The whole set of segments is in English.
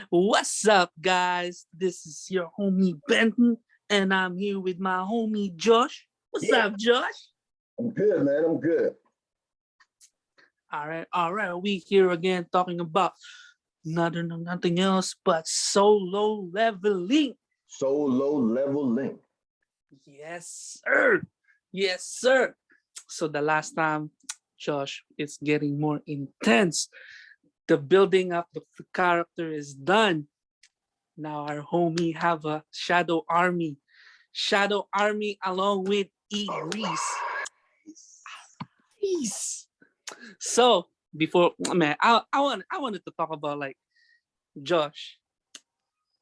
What's up, guys? This is your homie Benton, and I'm here with my homie Josh. What's Yeah, up, Josh? I'm good, man. I'm good. All right. We here again talking about nothing else but solo leveling. Solo leveling. Yes, sir. Yes, sir. So the last time, Josh, it's getting more intense. The building up of the character is done. Now our homie have a shadow army along with All Grease. right. Peace. So before man, I wanted to talk about like Josh.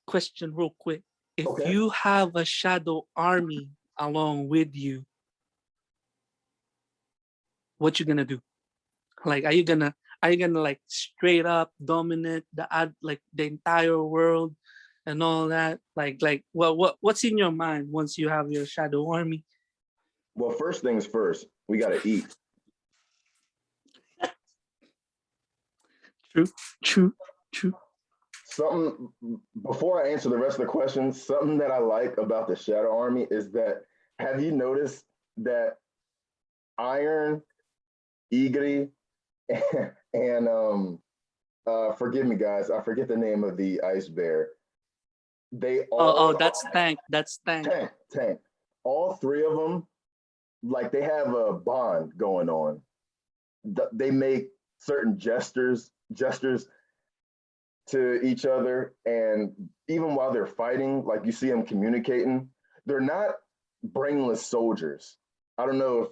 Question real quick: if Okay. you have a shadow army along with you, what you gonna do? Like, are you gonna like straight up dominate like the entire world and all that? Like what's in your mind once you have your shadow army? Well, first things first, we got to eat. True, true, true. Something before I answer the rest of the questions, something that I like about the Shadow Army is that have you noticed that Iron, Igri, and forgive me guys, I forget the name of the ice bear. They Oh, all that's Tank. That's Tank. tank. All three of them, like they have a bond going on. They make certain gestures to each other, and even while they're fighting, like you see them communicating, they're not brainless soldiers. I don't know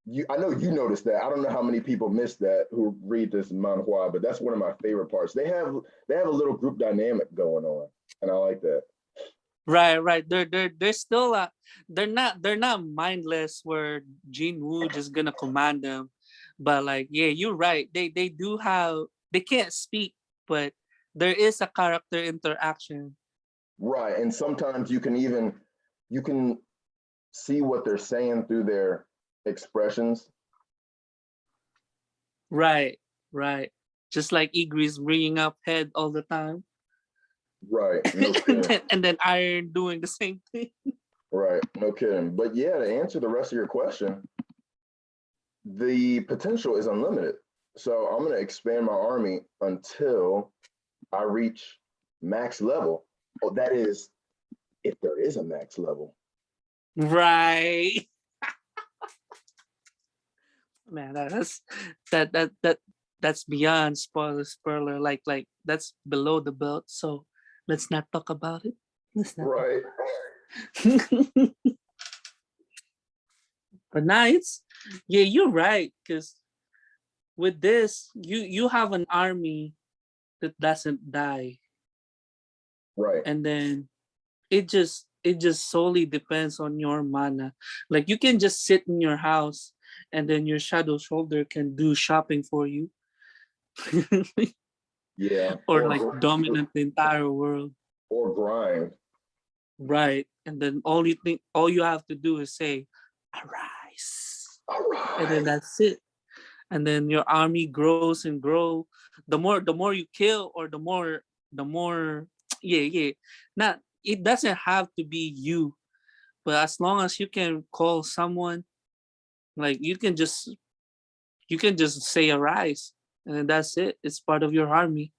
if I know you noticed that. I don't know how many people miss that who read this manhwa, but that's one of my favorite parts. They have a little group dynamic going on, and I like that. Right, right. They're still they're not mindless where Jin Woo just gonna command them. But like yeah, you're right. They do have they can't speak, but there is a character interaction. Right, and sometimes you can see what they're saying through their expressions. Right, right. Just like Igri's bringing up head all the time. Right, no and kidding. then Iron doing the same thing. Right, no kidding. But yeah, to answer the rest of your question, the potential is unlimited. So I'm going to expand my army until I reach max level. Oh, that is, if there is a max level. Right. Man, that's beyond spoiler. Like that's below the belt. So let's not talk about it. Let's not talk Right. about it. But now it's yeah, you're right. Cause with this, you have an army that doesn't die. Right. And then it just solely depends on your mana. Like you can just sit in your house and then your shadow shoulder can do shopping for you. Yeah. Or like dominate the entire world. Or grind. Right. And then all you have to do is say, arise. All And then right. that's it. And then your army grows and grow. The more you kill or the more yeah, yeah. Not it doesn't have to be you, but as long as you can call someone, like you can just say arise. And then that's it. It's part of your army.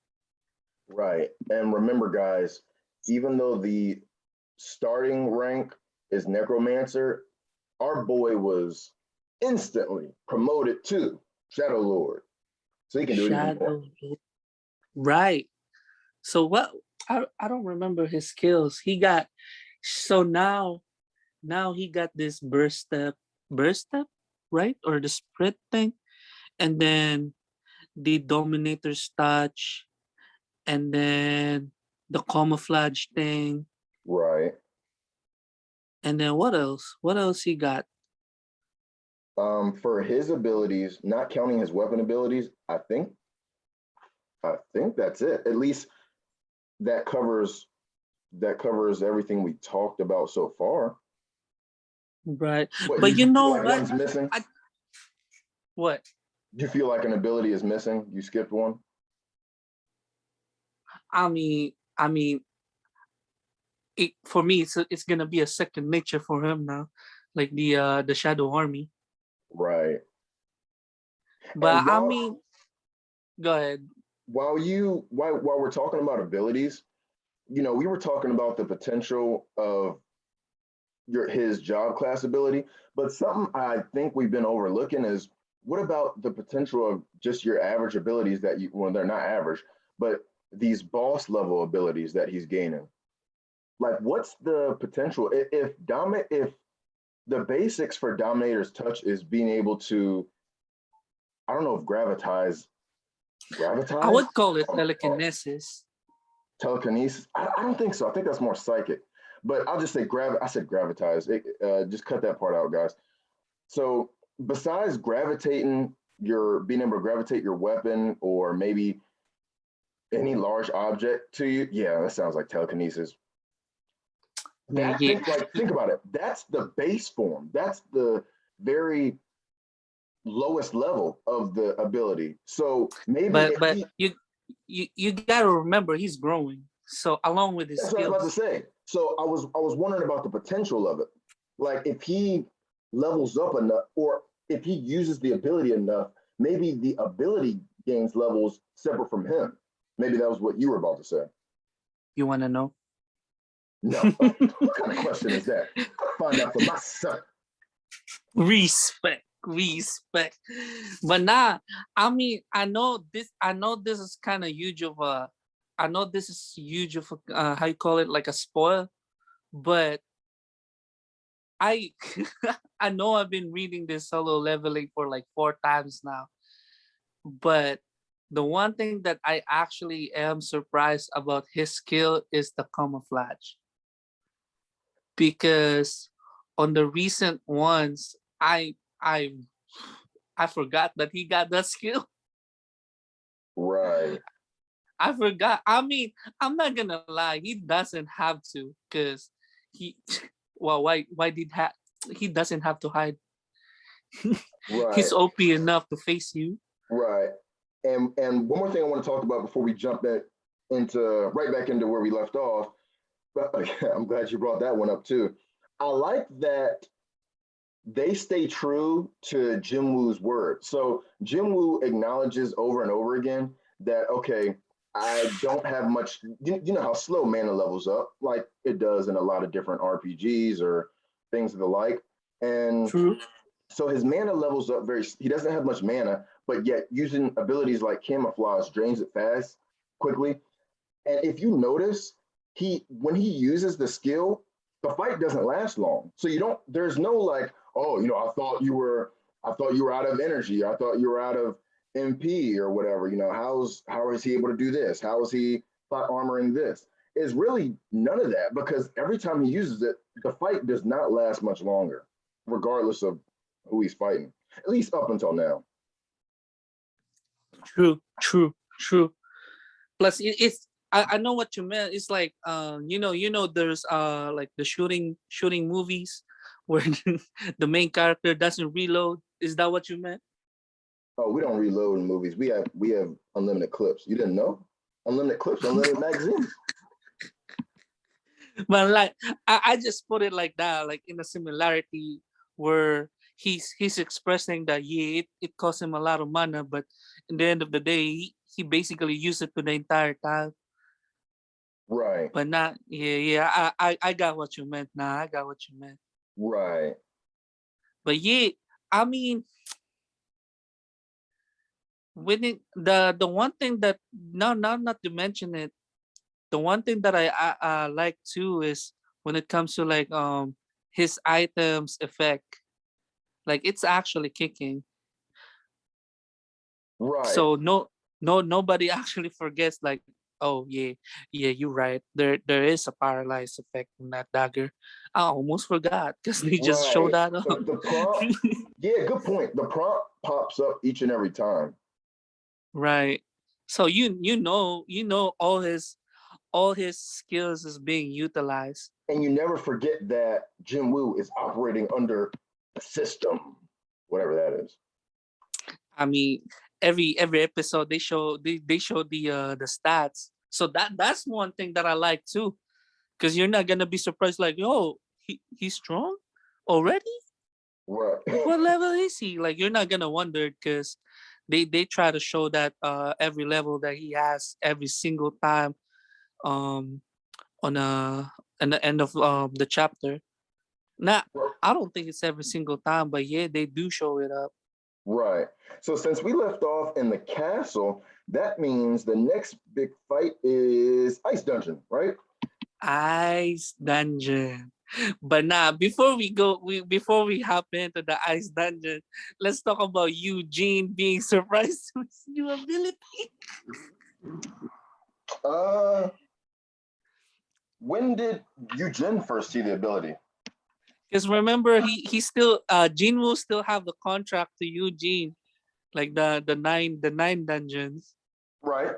Right. And remember, guys, even though the starting rank is Necromancer, our boy was instantly promoted to Shadow Lord. So he can do it even more. Shadow. Right. So what I don't remember his skills. He got so now he got this burst step, right? Or the sprint thing. And then the Dominator's touch, and then the camouflage thing, Right. and then what else? What else he got? For his abilities, not counting his weapon abilities, I think that's it. At least that covers everything we talked about so far. Right. What But did you you feel know like what? one's missing? I what? Do you feel like an ability is missing? You skipped one. I mean, for me, it's gonna be a second nature for him now, like the Shadow Army. Right. But And I mean, go ahead. while we're talking about abilities, we were talking about the potential of his job class ability, but something I think we've been overlooking is what about the potential of just your average abilities that well, they're not average, but these boss level abilities that he's gaining. Like, what's the potential if the basics for Dominator's touch is being able to, I don't know if I gravitize, would call it or telekinesis. telekinesis. I don't think so. I think that's more psychic. But I'll just say I said gravitize. Just cut that part out, guys. So besides gravitating your being able to gravitate your weapon or maybe any large object to you, yeah, that sounds like telekinesis. That Yeah, think about it. That's the base form. That's the very lowest level of the ability. So maybe but if but he you gotta remember he's growing. So along with his that's what I was about to skills, say. So I was wondering about the potential of it. Like if he levels up enough, or if he uses the ability enough, maybe the ability gains levels separate from him. Maybe that was what you were about to say. you wanna know? No. What kind of question is that? I'll find out for myself. Respect. But nah, I mean, I know this is kind of huge of a, I know this is huge of a, how you call it, like a spoil. But I, I know I've been reading this solo leveling for like 4 times now. But the one thing that I actually am surprised about his skill is the camouflage, because on the recent ones, I I forgot that he got that skill. Right. I forgot. I mean, I'm not gonna lie. He doesn't have to, cause he. Well, he doesn't have to hide. He's Right. OP enough to face you. Right. And one more thing I want to talk about before we jump back into right back into where we left off. But I'm glad you brought that one up too. I like that they stay true to Jim Woo's word. So Jim Woo acknowledges over and over again that okay, I don't have much. You know how slow mana levels up, like it does in a lot of different RPGs or things of the like. And True. so his mana levels up very. He doesn't have much mana, but yet using abilities like camouflage drains it fast, quickly. And if you notice, he when he uses the skill, the fight doesn't last long. So you don't. There's no like, oh, I thought you were out of energy. I thought you were out of MP or whatever. How is he able to do this? How is he plot armoring this? It's really none of that because every time he uses it, the fight does not last much longer, regardless of who he's fighting. At least up until now. True. Plus, it's I know what you meant. It's like there's like the shooting movies where the main character doesn't reload. Is that what you meant? Oh, we don't reload in movies. We have unlimited clips. You didn't know? Unlimited clips, unlimited magazines. But like I just put it like that, like in a similarity where he's expressing that yeah, it cost him a lot of mana, but in the end of the day, he basically used it to the entire time. Right, But not yeah, I got what you meant. Nah, I got what you meant. right, But yeah, I mean, when the one thing that now not to mention it, the one thing that I like too is when it comes to like his items effect, like it's actually kicking. right. So nobody actually forgets like, oh yeah, you're right, there is a paralyzed effect from that dagger. I almost forgot because they just showed Right. that The up. the prompt, yeah, good point. The prompt pops up each and every time. Right. So you know all his skills is being utilized. And you never forget that Jim Woo is operating under the system, whatever that is. I mean, every episode they show the stats. So that's one thing that I like too, because you're not gonna be surprised. Like, yo, he's strong already. Right. What level is he? Like, you're not gonna wonder because they try to show that every level that he has every single time um on the end of the chapter. Not, I don't think it's every single time, but yeah, they do show it up. Right. So since we left off in the castle, that means the next big fight is Ice Dungeon, right? Ice Dungeon. But nah, before we hop into the Ice Dungeon, let's talk about Eugene being surprised with his new ability. Uh, when did Eugene first see the ability? Because remember, he still Jin will still have the contract to Eugene, like the nine dungeons. Right.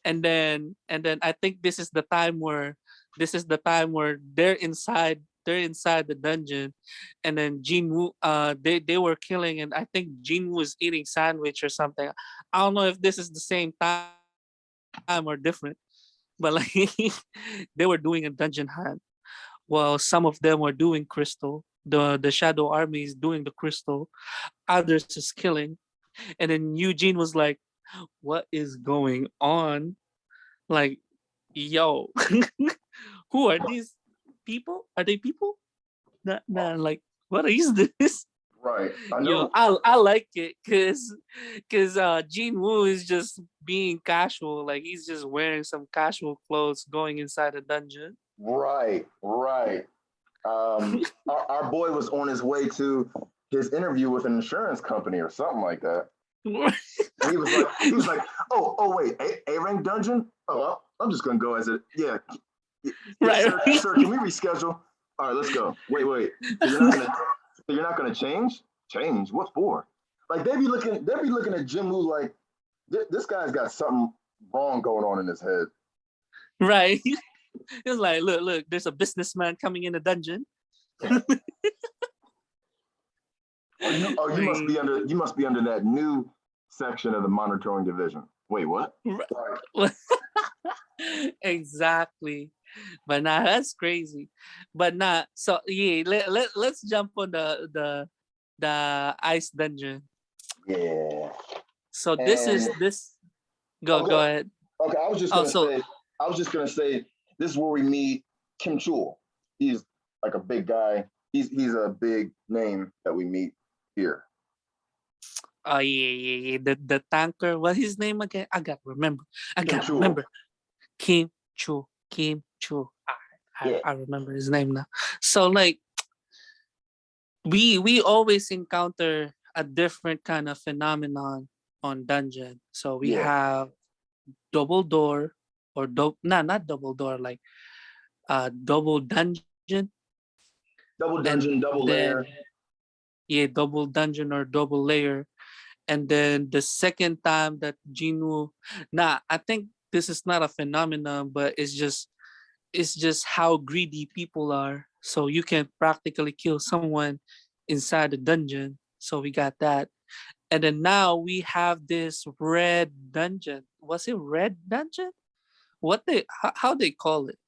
And then I think this is the time where they're inside the dungeon, and then Jinwoo they were killing, and I think Jinwoo was eating sandwich or something. I don't know if this is the same time or different, but like they were doing a dungeon hunt while some of them were doing crystal. The shadow army is doing the crystal, others is killing, and then Eugene was like, what is going on? Like, yo, who are these people? Are they people? Nah, like, what is this? Right. I Yo, know. I like it because Gene Woo is just being casual. Like, he's just wearing some casual clothes going inside a dungeon. Right. Right. Our boy was on his way to his interview with an insurance company or something like that. And he was like, oh wait, A rank dungeon? Oh, well, I'm just gonna go as a yeah. Yeah, Right, sir, right. sir, can we reschedule? All right, let's go. Wait. So you're not gonna change? Change? What for? Like they be looking at Jim Woo like this guy's got something wrong going on in his head. Right. It's like, look, there's a businessman coming in the dungeon. You must be Like, under that new section of the monitoring division. Wait, what? right. Exactly. But nah, that's crazy. But nah, so yeah, let's jump on the ice dungeon. Yeah. So this And is this go okay, ahead. okay, Oh, so I was just gonna say this is where we meet Kim Chul. He's like a big guy. He's a big name that we meet here. oh yeah. The tanker, what his name again? I gotta remember. I Kim gotta Chul. remember. Kim Chu. Yeah. I remember his name now. So like we always encounter a different kind of phenomenon on dungeon. So we Yeah. have double door or not double door, like double dungeon, Double and dungeon, double then layer. yeah, double dungeon or double layer. And then the second time that Jinwoo, I think this is not a phenomenon, but it's just how greedy people are. So you can practically kill someone inside the dungeon. So we got that. And then now we have this red dungeon. Was it red dungeon? How they call it?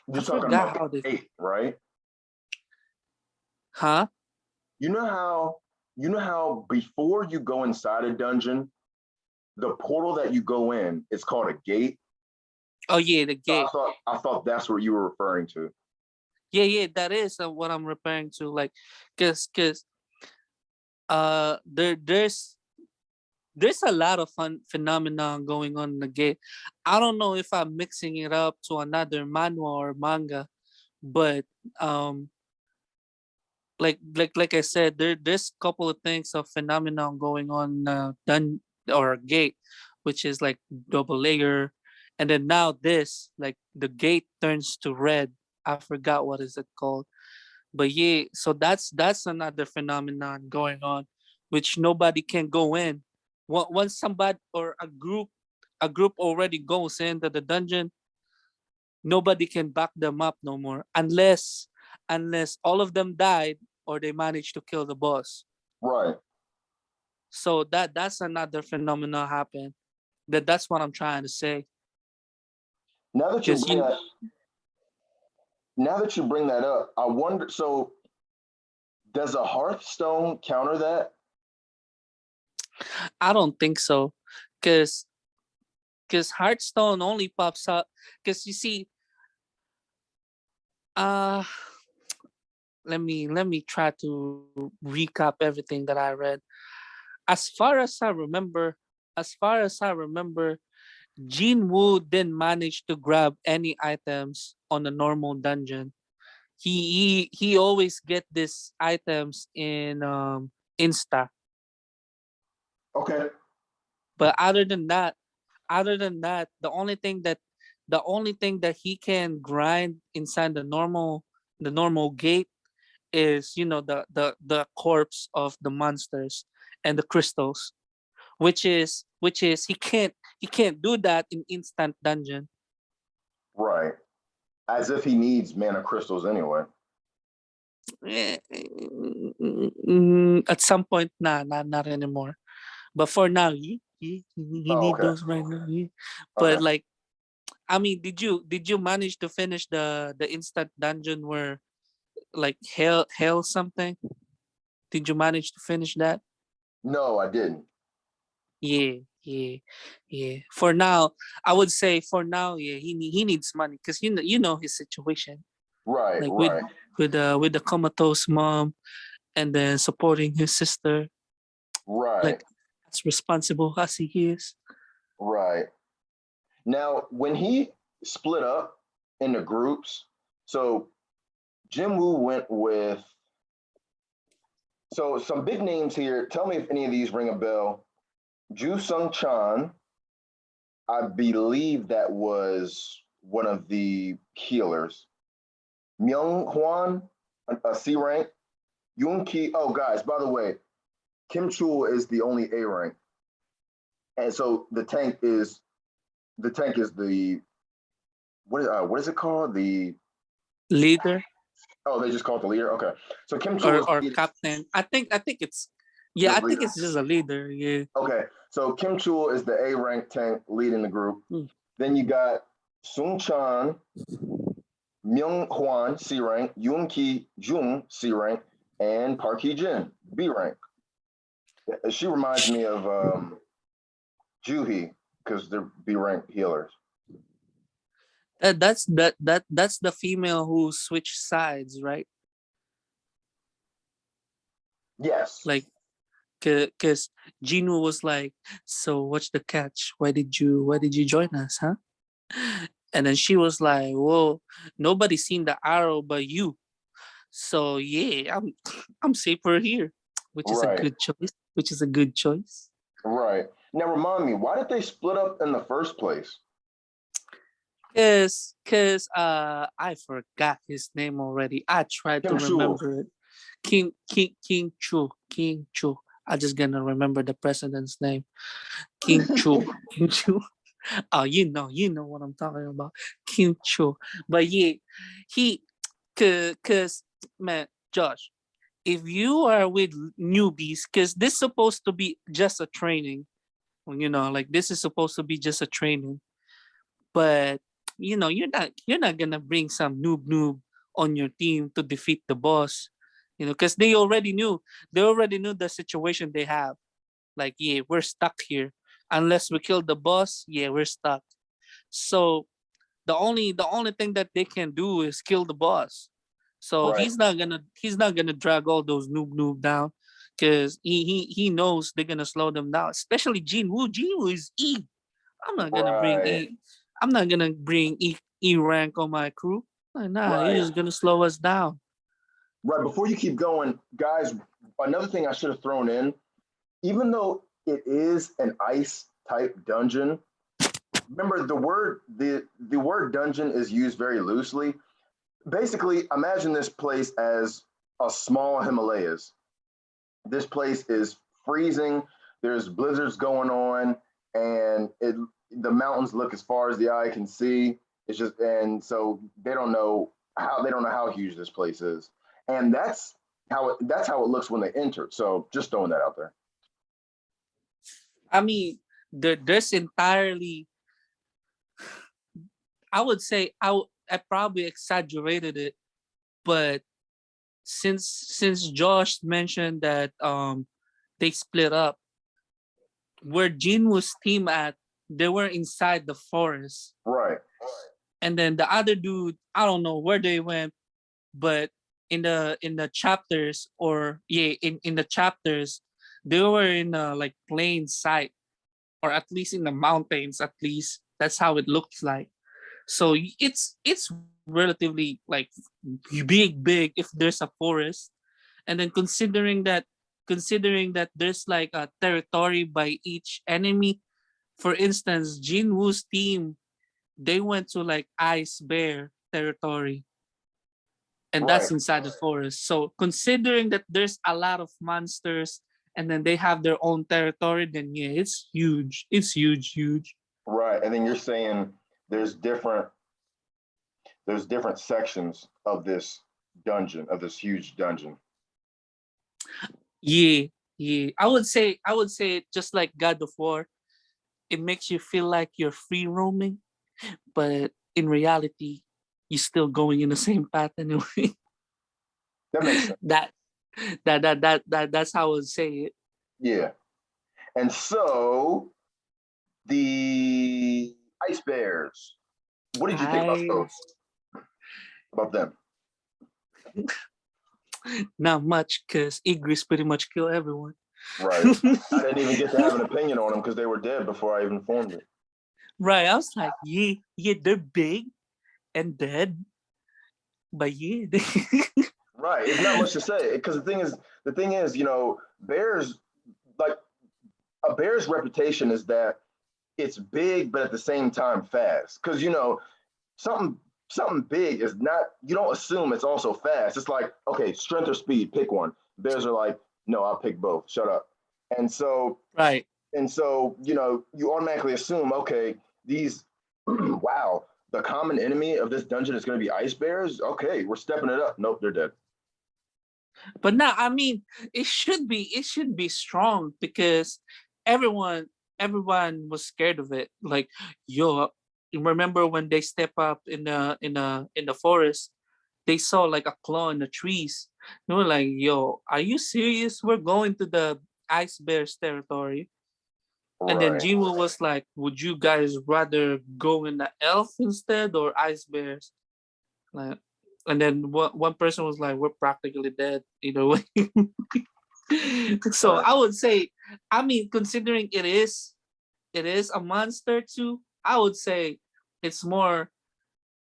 I You're talking forgot about how they. eight, right? Huh? You know how before you go inside a dungeon, the portal that you go in is called a gate. Oh yeah, the So gate. I thought that's what you were referring to. Yeah, that is what I'm referring to. Like, cause there's a lot of fun phenomenon going on in the game. I don't know if I'm mixing it up to another manhwa or manga, but um like I said, there's a couple of things of phenomenon going on done or gate, which is like double layer, and then now this, like, the gate turns to red. I forgot what is it called. But yeah, so that's another phenomenon going on, which nobody can go in. Once somebody or a group already goes into the dungeon, nobody can back them up no more, unless all of them died or they managed to kill the boss. Right. So that's another phenomenon happen. That's what I'm trying to say. Now that you Because bring that, now that you bring that up, I wonder. So, does a Hearthstone counter that? I don't think so. Because Hearthstone only pops up. Because you see, uh, let me try to recap everything that I read. As far as I remember, as far as I remember, Jin Woo didn't manage to grab any items on a normal dungeon. He always get these items in Insta. Okay. But other than that, the only thing that he can grind inside the normal gate is the corpse of the monsters and the crystals, which is he can't do that in instant dungeon. Right. As if he needs mana crystals anyway. At some point, nah, not anymore. But for now, he Oh, need okay. those right now. Yeah. But Okay. like, I mean, did you manage to finish the instant dungeon where like hell something? Did you manage to finish that? No, I didn't. Yeah, yeah, yeah. For now, I would say for now, yeah, he needs money because you know his situation, Right, like with right, with the comatose mom and then supporting his sister, right, like as responsible as he is. right. Now, when he split up into groups, so Jim Woo went with, so some big names here. Tell me if any of these ring a bell. Ju Sung Chan, I believe that was one of the healers. Myung Hwan, a C rank. Yoon Ki, oh, guys, by the way, Kim Chul is the only A rank. And so the tank is the what is it called? The Leader Oh, they just call it the leader. Okay, so Kim Chul or is or the leader, captain. I think it's yeah. just I think leader. it's just a leader. Yeah. Okay, so Kim Chul is the A rank tank leading the group. Hmm. Then you got Sung Chan, Myung Hwan C rank, Yoon Ki Jung C rank, and Park Hee Jin B rank. She reminds me of Juhi because they're B rank healers. That's the female who switched sides, right? Yes. Like, cause Jinwoo was like, "So what's the catch? Why did you join us, huh?" And then she was like, "Whoa, nobody's seen the arrow but you. So yeah, I'm safer here," which is a Right. good choice. Which is a good choice. Right. Now remind me, why did they split up in the first place? Cause I forgot his name already. I tried to Kim Chul. remember it. King Chu. I just gonna remember the president's name. King Chu. King Chu. Oh, you know what I'm talking about. King Chu. But yeah, he cause man, Josh, if you are with newbies, cause this supposed to be just a training. Like this is supposed to be just a training. But you're not gonna bring some noob on your team to defeat the boss. Because they already knew the situation they have. Like, yeah, we're stuck here. Unless we kill the boss, yeah, we're stuck. So the only thing that they can do is kill the boss. So Right. he's not gonna drag all those noob down because he knows they're gonna slow them down. Especially Jin Woo. Jin Woo is E. I'm not gonna bring Right. E. I'm not gonna bring E rank on my crew. Like, nah, he's Right. just gonna slow us down. Right. Before you keep going, guys, another thing I should have thrown in, even though it is an ice type dungeon, remember the word dungeon is used very loosely. Basically, imagine this place as a small Himalayas. This place is freezing. There's blizzards going on, and the mountains look as far as the eye can see. It's just, and so they don't know how huge this place is, and that's how it looks when they enter. So just throwing that out there. I mean, there's entirely, I would say I probably exaggerated it, but since Josh mentioned that they split up, where Jinwoo's team at, they were inside the forest. Right. And then the other dude, I don't know where they went, but in the chapters, or yeah, in the chapters, they were in like plain sight, or at least in the mountains, at least that's how it looks like. So it's relatively like big if there's a forest. And then considering that there's like a territory by each enemy. For instance, Jinwoo's team, they went to like ice bear territory, and Right. that's inside the forest. So considering that there's a lot of monsters, and then they have their own territory, then yeah, it's huge. It's huge, huge. Right. And then you're saying there's different there's different sections of this dungeon, of this huge dungeon. Yeah, yeah. I would say just like God of War, it makes you feel like you're free roaming, but in reality, you're still going in the same path anyway. That makes sense. that that's how I would say it. Yeah. And so the ice bears. What did you think about I those? About them? Not much, because Igris pretty much kill everyone. Right. I didn't even get to have an opinion on them because they were dead before I even formed it. Right, I was like, yeah, they're big and dead, but yeah, Right. It's not much to say because the thing is, bears, like, a bear's reputation is that it's big, but at the same time fast. Because something something big is not. You don't assume it's also fast. It's like, okay, strength or speed, pick one. Bears are like, no, I'll pick both. Shut up. And so right. you automatically assume, okay, these, wow, the common enemy of this dungeon is going to be ice bears. Okay, we're stepping it up. Nope, they're dead. But now, I mean, it should be strong, because everyone everyone was scared of it. Like, yo, you remember when they step up in the forest, they saw like a claw in the trees. They were like, yo, are you serious? We're going to the ice bears territory. And then Right. Jinwoo was like, would you guys rather go in the elf instead, or ice bears? Like, and then one person was like, we're practically dead either way. So Right. I would say, I mean, considering it is a monster too, I would say it's more,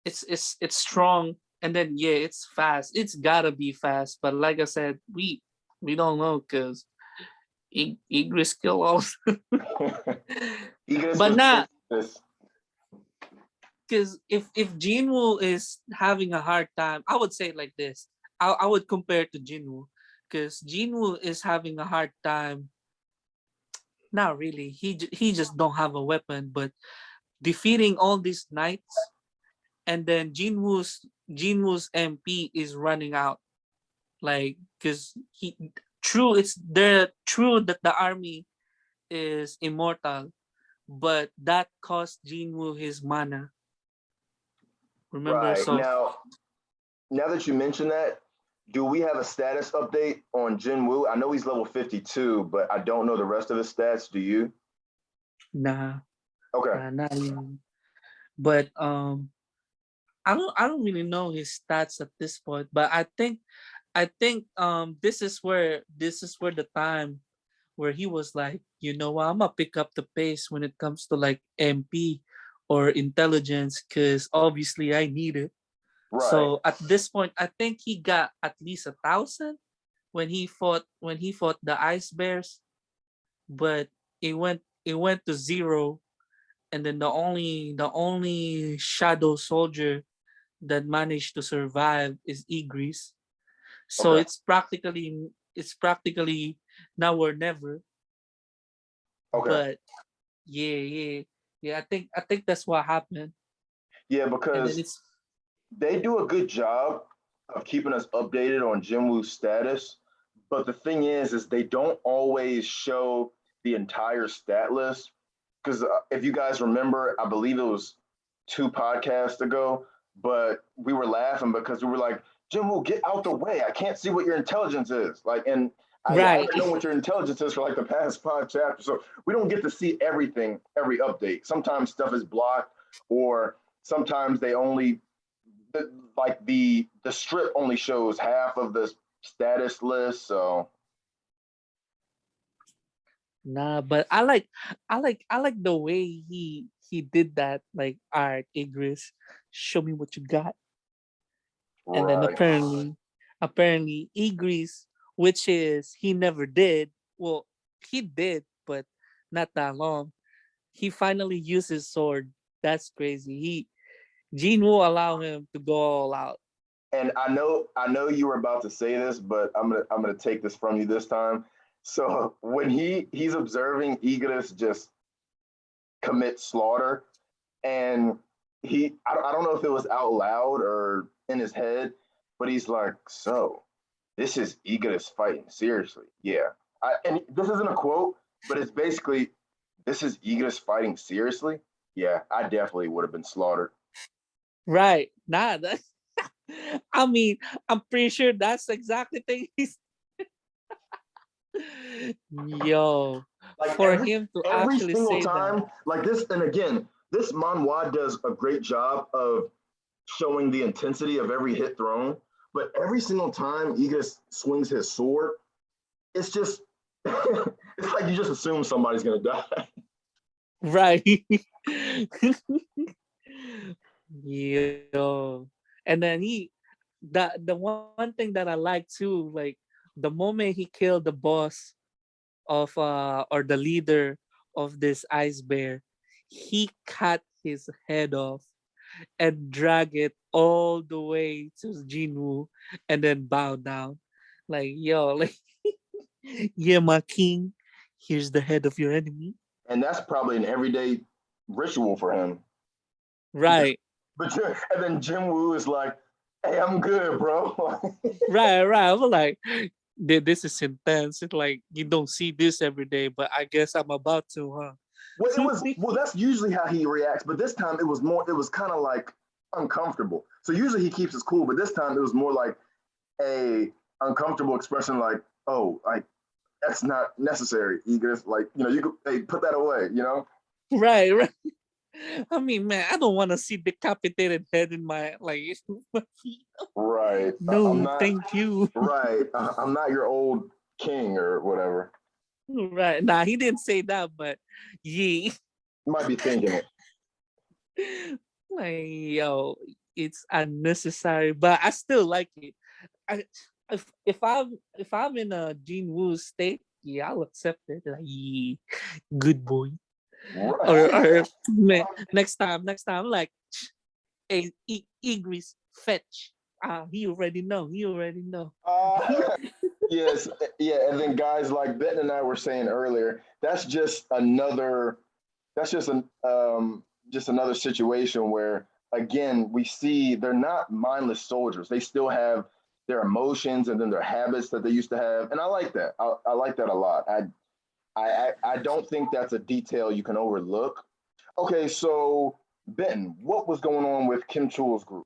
it's strong, and then yeah, it's fast. It's gotta be fast. But like I said, we don't know, because Igris kill all. Eagerness But was not, this. because if Jinwoo is having a hard time, I would say it like this. I would compare it to Jinwoo, because Jinwoo is having a hard time. Not really. He just don't have a weapon, but defeating all these knights, and then Jinwoo's MP is running out. Like, because he true that the army is immortal, but that cost Jinwoo his mana. Remember, Right. so Now that you mention that, do we have a status update on Jin Woo? I know he's level 52, but I don't know the rest of his stats. Do you? nah, Okay. not even. But I don't really know his stats at this point. But I think this is where the time where he was like, what, I'm gonna pick up the pace when it comes to like MP or intelligence, because obviously I need it. Right. So at this point, I think he got at least 1,000 when he fought the ice bears, but it went to zero. And then the only shadow soldier that managed to survive is Igris. So Okay. it's practically now or never. Okay. But yeah, yeah, yeah. I think that's what happened. Yeah, And then because it's they do a good job of keeping us updated on Jin Woo's status. But the thing is they don't always show the entire stat list. because if you guys remember, I believe it was 2 podcasts ago, but we were laughing because we were like, Jim, will get out the way. I can't see what your intelligence is. Like, and I Right. already know what your intelligence is for like the past 5 chapters. So we don't get to see everything, every update. Sometimes stuff is blocked, or sometimes they only like the strip only shows half of the status list. So Nah, but I like the way he did that. Like, all right, Igris, show me what you got. And then right. apparently Igris, which is he never did. Well, he did, but not that long. He finally used his sword. That's crazy. Gene will allow him to go all out. And I know you were about to say this, but I'm gonna take this from you this time. So when he's observing Aegis just commit slaughter, and I don't know if it was out loud or in his head, but he's like, so this is Aegis fighting seriously. Yeah. And this isn't a quote, but it's basically, this is Aegis fighting seriously. Yeah, I definitely would have been slaughtered. Right. Nah, that's I mean, I'm pretty sure that's exactly thing he's yo. Like For every him to every actually single say that. time, like this, and again, this manhwa does a great job of showing the intensity of every hit thrown. But every single time Aegis swings his sword, it's just it's like you just assume somebody's gonna die. Right. Yo. And then the one thing that I like too, like the moment he killed the boss of or the leader of this ice bear, he cut his head off and drag it all the way to Jinwoo and then bow down. Like, yo, like, yeah, my king, here's the head of your enemy. And that's probably an everyday ritual for him. Right, But and then Jim Woo is like, "Hey, I'm good, bro." right. I was like, this is intense. It's like you don't see this every day, but I guess I'm about to, Well, it huh? was well. That's usually how he reacts, but this time it was more. It was kind of like uncomfortable. So usually he keeps his cool, but this time it was more like a uncomfortable expression, like, "Oh, like that's not necessary, Eagles. Like, you could, hey, put that away. Right. I mean, man, I don't want to see decapitated head in my like. Right. I'm No, not thank you. right. I'm not your old king or whatever. Right. Nah, he didn't say that, but yeah. You might be thinking it. Like, yo, it's unnecessary, but I still like it. I if I'm in a Gene Woo state, yeah, I'll accept it. Like, yeah, good boy. Right. Or man, next time, like, hey, Igris, fetch. He already know. He already know. Uh, yes, yeah, and then guys like Benton and I were saying earlier, that's just another. That's just another situation where again we see they're not mindless soldiers. They still have their emotions and then their habits that they used to have, and I like that. I like that a lot. I don't think that's a detail you can overlook. Okay, so Benton, what was going on with Kim Chul's group?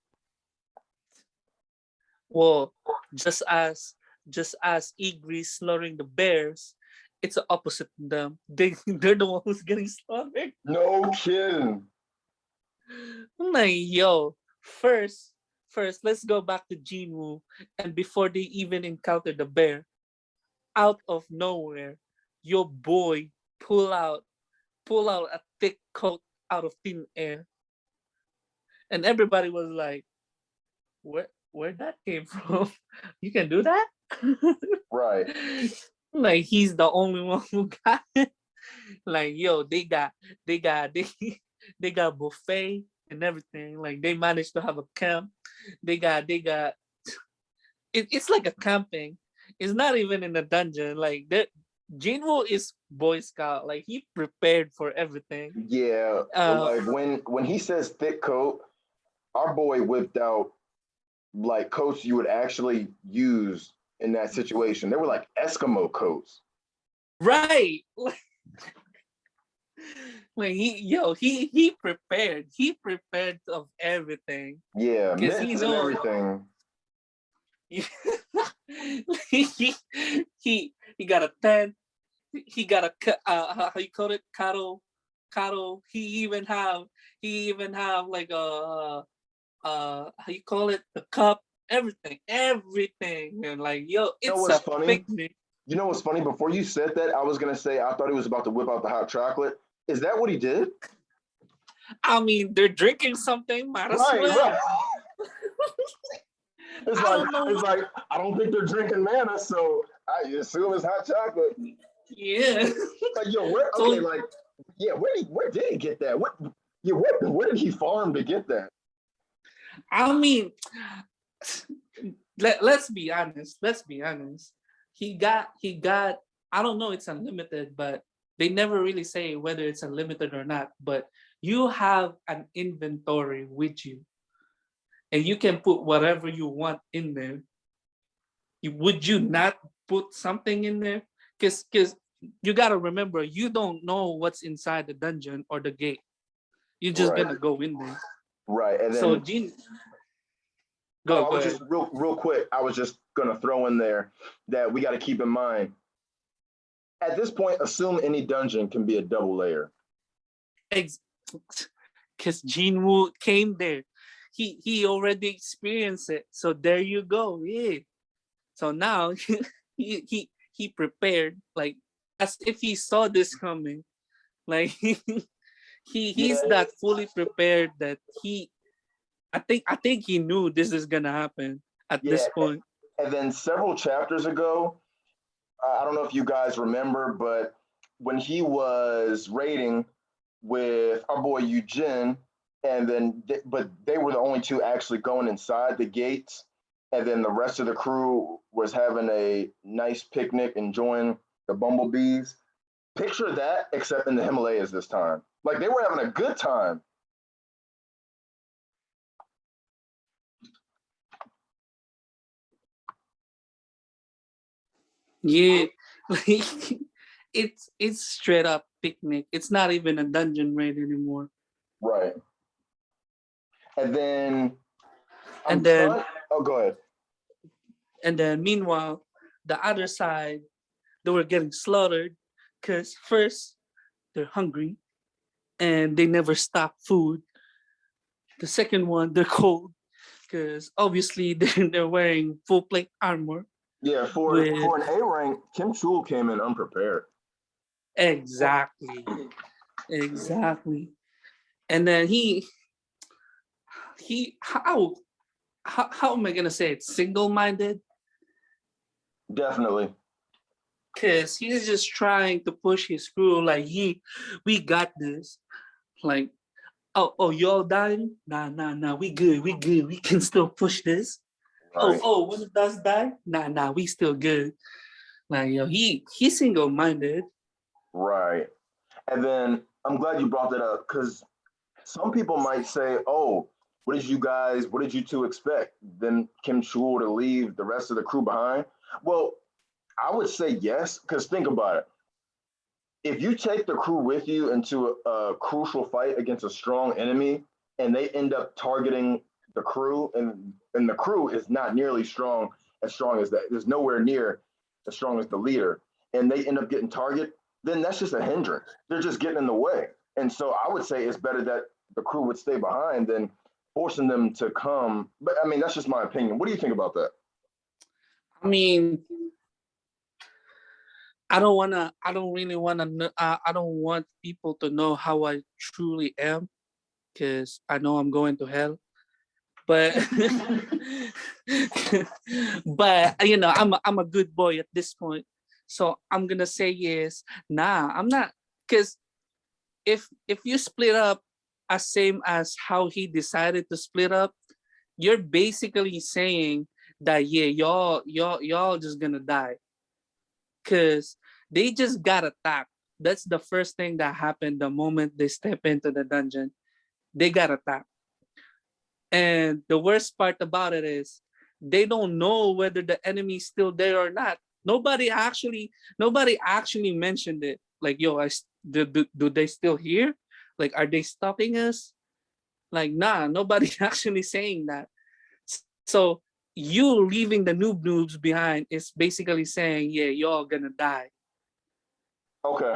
Well, just as just as Igris slaughtering the bears, it's the opposite to them. They're the one who's getting slaughtered. No kidding. I'm like, yo, first, let's go back to Jinwoo. And before they even encounter the bear, out of nowhere, your boy pull out pull out a thick coat out of thin air. And everybody was like, where that came from? You can do that? Right. Like he's the only one who got it. Like, yo, they they got buffet and everything. Like they managed to have a camp. They got it's like a camping. It's not even in a dungeon. Like that Jinwoo is Boy Scout. Like he prepared for everything. Yeah, Uh like when he says thick coat, our boy whipped out like coats you would actually use in that situation. They were like Eskimo coats. right. When he prepared. He prepared of everything Yeah, because he mitts and knows. everything. He got a tent. He got a how you call it, cattle. He even have like a how you call it, the cup, everything, and like yo, You know it's what's a funny? picnic. You know what's funny? Before you said that, I was gonna say I thought he was about to whip out the hot chocolate. Is that what he did? I mean, they're drinking something, might as Right, well. right. It's I like don't know it's what. like I don't think they're drinking manna, so I assume it's hot chocolate. Yeah. Like yo, where? Okay, So like yeah, where did he get that? What? Yeah, where did he farm to get that? I mean, let's be honest. Let's be honest. He got. I don't know. It's unlimited, but they never really say whether it's unlimited or not. But you have an inventory with you, and you can put whatever you want in there. Would you not put something in there? Because you gotta remember, you don't know what's inside the dungeon or the gate. You're just Right, gonna go in there. right. And So then Gene, oh, go I go was just ahead. real quick. I was just gonna throw in there that we got to keep in mind at this point. Assume any dungeon can be a double layer. Because Gene Woo came there. He already experienced it. So there you go. Yeah. So now he prepared, like as if he saw this coming. Like he's Yeah, that fully prepared that I think he knew this is gonna happen at yeah. this point. And then several chapters ago, I don't know if you guys remember, but when he was raiding with our boy Eugene, and then but they were the only two actually going inside the gates, and then the rest of the crew was having a nice picnic, enjoying the bumblebees. Picture that, except in the Himalayas this time. Like they were having a good time. Yeah. Like it's straight up picnic. It's not even a dungeon raid anymore. Right. And then I'm And then trying. Oh, go ahead. meanwhile, the other side, they were getting slaughtered because first they're hungry and they never stock food. The second one, they're cold because obviously they're wearing full plate armor Yeah, with for an A rank, Kim Chul came in unprepared. exactly, exactly. And then he how am I gonna say it? Single minded, Definitely. because he's just trying to push his crew like we got this. Like oh, y'all dying? Nah, we good. We can still push this. Right. When it does die? Nah, we still good. Like yo, he's single minded. Right. And then I'm glad you brought that up because some people might say, "Oh, what did you two expect? Then Kim Chul to leave the rest of the crew behind?" Well, I would say yes because think about it. If you take the crew with you into a crucial fight against a strong enemy, and they end up targeting the crew, and the crew is not nearly strong as that. There's nowhere near as strong as the leader, and they end up getting targeted, then that's just a hindrance. They're just getting in the way. And so I would say it's better that the crew would stay behind than forcing them to come. But I mean, that's just my opinion. What do you think about that? I mean, I don't wanna. I don't really wanna. I don't want people to know how I truly am, because I know I'm going to hell. But but I'm a good boy at this point, so I'm gonna say yes. Nah, I'm not, because if you split up as same as how he decided to split up, you're basically saying that yeah, y'all just gonna die because they just got attacked. That's the first thing that happened the moment they step into the dungeon. They got attacked. And the worst part about it is they don't know whether the enemy is still there or not. Nobody actually mentioned it. Like, yo, do they still here? Like, are they stopping us? Like, nah, nobody's actually saying that. So you leaving the noobs behind is basically saying, yeah, y'all gonna die. Okay.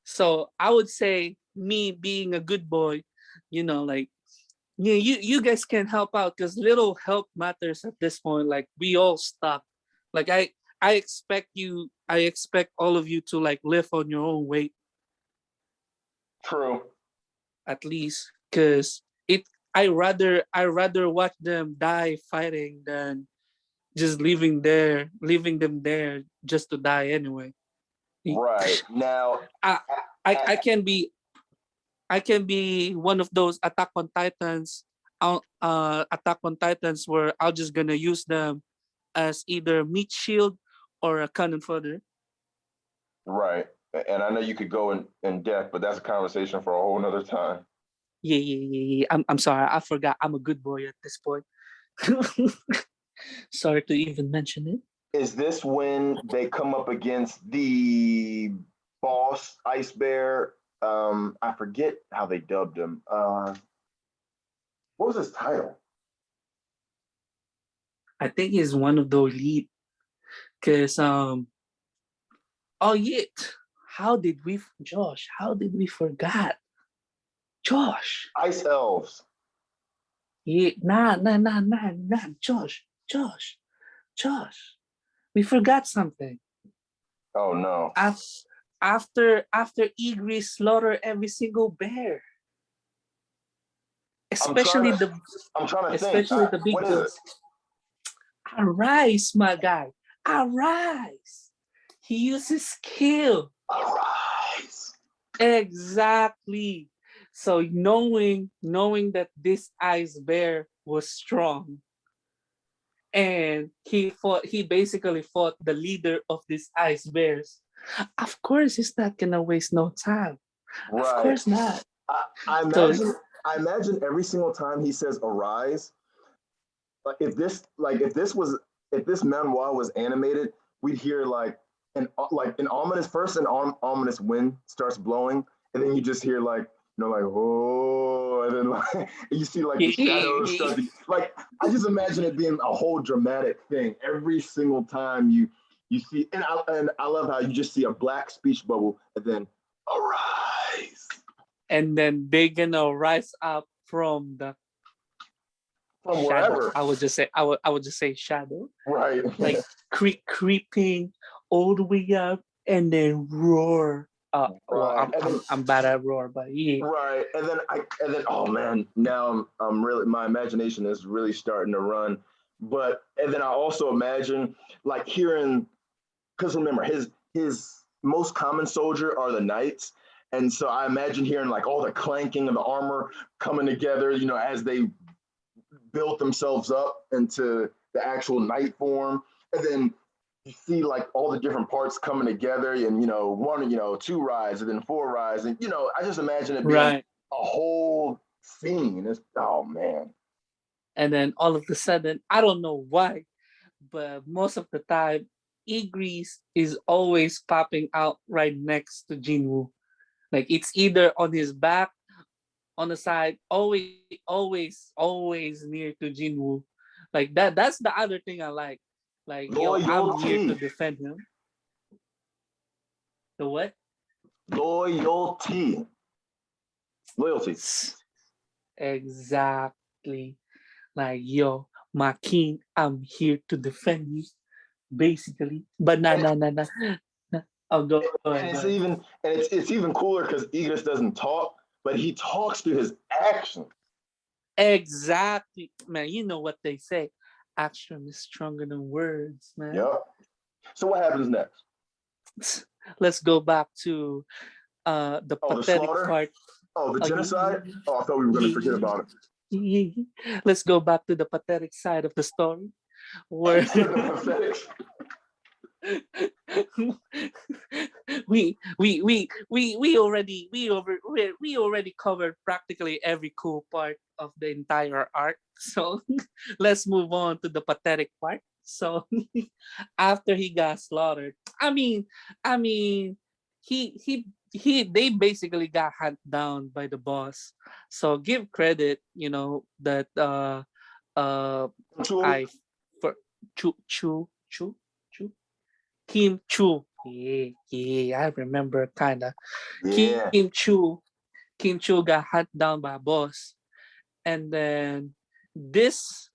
So I would say me being a good boy, like, yeah, you guys can help out because little help matters at this point. Like, we all stuck. Like, I expect all of you to like live on your own weight True. at least, because it. I rather watch them die fighting than just leaving them there just to die anyway. Right. Now, I a- I a- can be one of those Attack on Titans where I'm just gonna use them as either meat shield or a cannon fodder. right. And I know you could go in depth, but that's a conversation for a whole nother time. Yeah. I'm sorry, I forgot I'm a good boy at this point. Sorry to even mention it. Is this when they come up against the boss ice bear? I forget how they dubbed him. What was his title? I think he's one of the elite because oh yeah, how did we forget Josh? Ice elves. Yeah, nah, Josh. We forgot something. Oh no. Af- after Igris slaughter every single bear, I'm trying especially to. the I'm trying to think. especially the big What is it? guns. Arise, my guy, arise. He uses skill. Arise. Exactly. So knowing that this ice bear was strong, and he basically fought the leader of these ice bears. Of course he's not gonna waste no time. Of Right. course not. I, I So imagine. I imagine every single time he says "arise," if this manhwa was animated, we'd hear an ominous first an ominous wind starts blowing, and then you just hear like oh, and then you see the shadows start to I just imagine it being a whole dramatic thing every single time you see, and I love how you just see a black speech bubble and then arise and then they gonna rise up from the from shadow. wherever. I would just say shadow, Right. like creeping all the way up and then roar. Well, Right. And then I'm bad at roar, but yeah. right, and then oh man, now I'm really my imagination is really starting to run. But and then I also imagine hearing because remember his most common soldier are the knights, and so I imagine hearing all the clanking of the armor coming together, as they built themselves up into the actual knight form, and then you see all the different parts coming together, and one, two rides, and then four rides, and I just imagine it being Right. a whole scene. It's oh man, And then all of a sudden, I don't know why, but most of the time, Igris is always popping out right next to Jinwoo. Like, it's either on his back, on the side, always near to Jinwoo. Like that's the other thing I like. Like, yo, I'm here to loyalty, defend him. The what? loyalty, loyalty. Exactly. Like, yo, my king, I'm here to defend you, basically. But nah, And, nah, nah, nah. Nah. Oh, go ahead, go and ahead. it's even cooler because Ignis doesn't talk, but he talks through his actions. Exactly, man. You know what they say. Action is stronger than words, man. Yep. So what happens next? Let's go back to the Oh, the pathetic slaughter. part. Oh, the Oh, genocide. Oh, I thought we were going to forget about it. Let's go back to the pathetic side of the story, where The pathetic. we already covered practically every cool part of the entire arc. So let's move on to the pathetic part. So after he got slaughtered, I mean, he they basically got hunted down by the boss. So give credit, that uh Chu. I for Chu Kim Chu. Yeah, yeah, I remember kinda. Yeah. Kim Chu Kim Chu got hunted down by a boss, and then this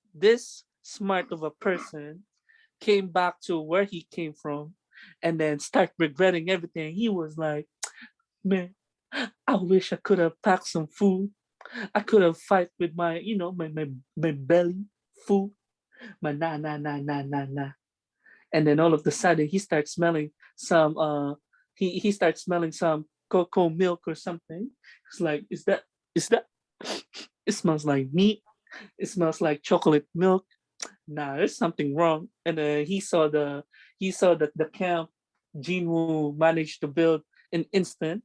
smart of a person came back to where he came from, and then start regretting everything. He was like, man, I wish I could have packed some food. I could have fight with my, my belly full, my na. And then all of the sudden he starts smelling some he starts smelling some cocoa milk or something. It's like, is that it smells like meat. It smells like chocolate milk. Nah, there's something wrong. And he saw the camp Jinwoo managed to build in instant,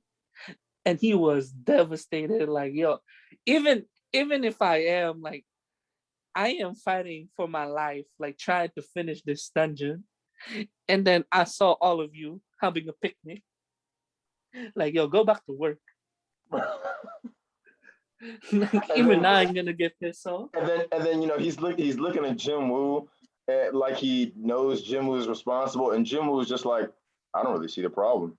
and he was devastated. Like, yo, even if I am like, I am fighting for my life, like trying to finish this dungeon, and then I saw all of you having a picnic. Like, yo, go back to work. Like, and even then now I'm gonna get pissed off. and then he's looking at Jim Woo, like he knows Jim Woo's responsible, and Jim Woo's just like, I don't really see the problem.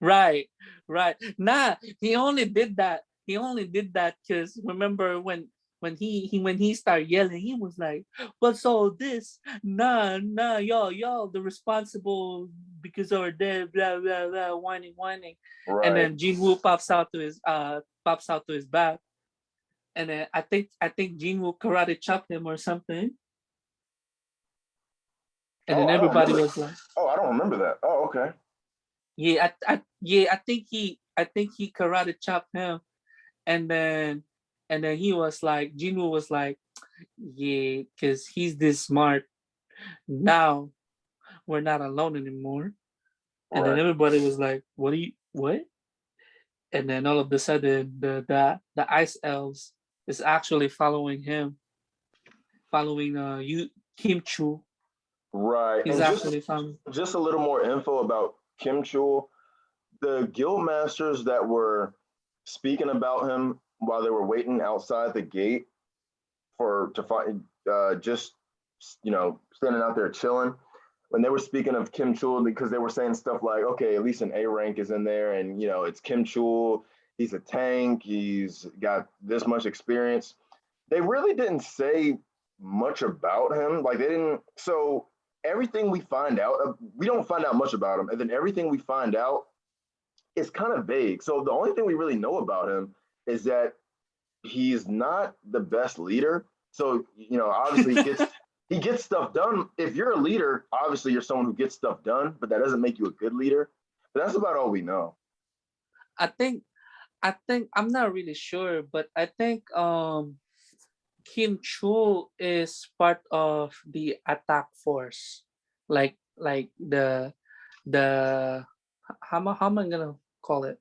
Right, right. Nah, he only did that. He only did that because remember when he started yelling, he was like, "What's all this? Nah, y'all, the responsible because over there, blah blah blah, whining," and Right. then Jinwoo pops out to his back, and then I think Jinwoo karate chopped him or something, and Oh, then I don't everybody remember. was like, Oh, I don't remember that. Oh, okay. I think he karate chopped him, and then he was like, Jinwoo was like, yeah, because he's this smart. Now we're not alone anymore. And then Right. everybody was like, what? And then all of a sudden, the ice elves is actually following him, following you Kim Chu. Right. He's And actually following. just a little more info about Kim Chul. The guild masters that were speaking about him while they were waiting outside the gate for to find just standing out there chilling, when they were speaking of Kim Chul, because they were saying stuff like, okay, at least an A rank is in there, and it's Kim Chul. He's a tank. He's got this much experience. They really didn't say much about him. Like they didn't. So everything we find out, we don't find out much about him, and then everything we find out is kind of vague. So the only thing we really know about him is that he's not the best leader. So obviously he gets stuff done. If you're a leader, obviously you're someone who gets stuff done, but that doesn't make you a good leader. But that's about all we know. I think I'm not really sure, but I think Kim Chu is part of the attack force, like the how am I gonna call it?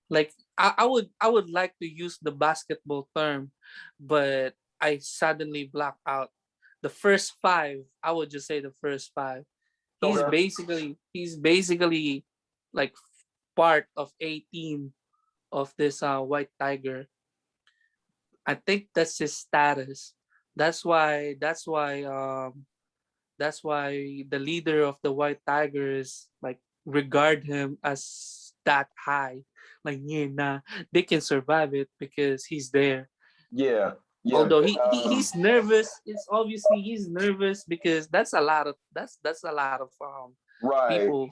Like I would like to use the basketball term, but I suddenly block out the first five. I would just say the first five. He's Okay. basically he's basically like part of a team of this white tiger. I think that's his status. That's why the leader of the white tigers like regard him as that high. Like, yeah, nah, they can survive it because he's there. Yeah. Yeah. Although he's nervous, it's obviously he's nervous because that's a lot of Right. people.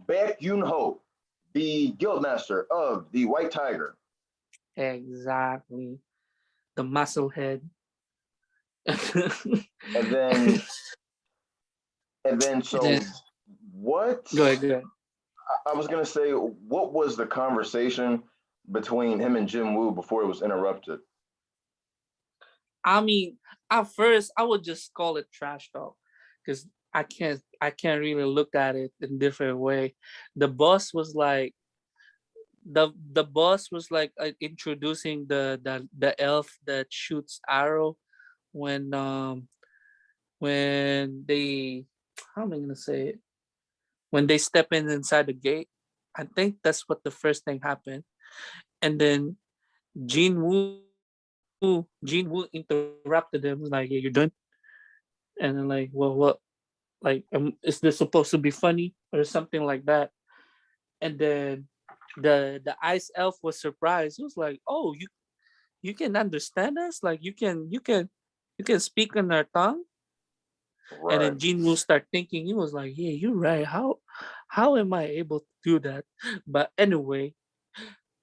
Baek Yun Ho, the guildmaster of the White Tiger. Exactly. The muscle head. And then And then, so what go ahead, go ahead. I was gonna say, what was the conversation between him and Jim Woo before it was interrupted? I mean, at first I would just call it trash talk because I can't really look at it in different way. The boss was like the boss was like introducing the elf that shoots arrow when when they how am I gonna say it, when they step in inside the gate. I think that's what the first thing happened. And then Jin Woo interrupted him, like, "Yeah, you're done." And then like, "Well, what? Like, is this supposed to be funny or something like that?" And then the ice elf was surprised. He was like, "Oh, you can understand us? Like, you can speak in our tongue?" And Right. then Jinwoo start thinking. He was like, "Yeah, you're right. How am I able to do that?" But anyway,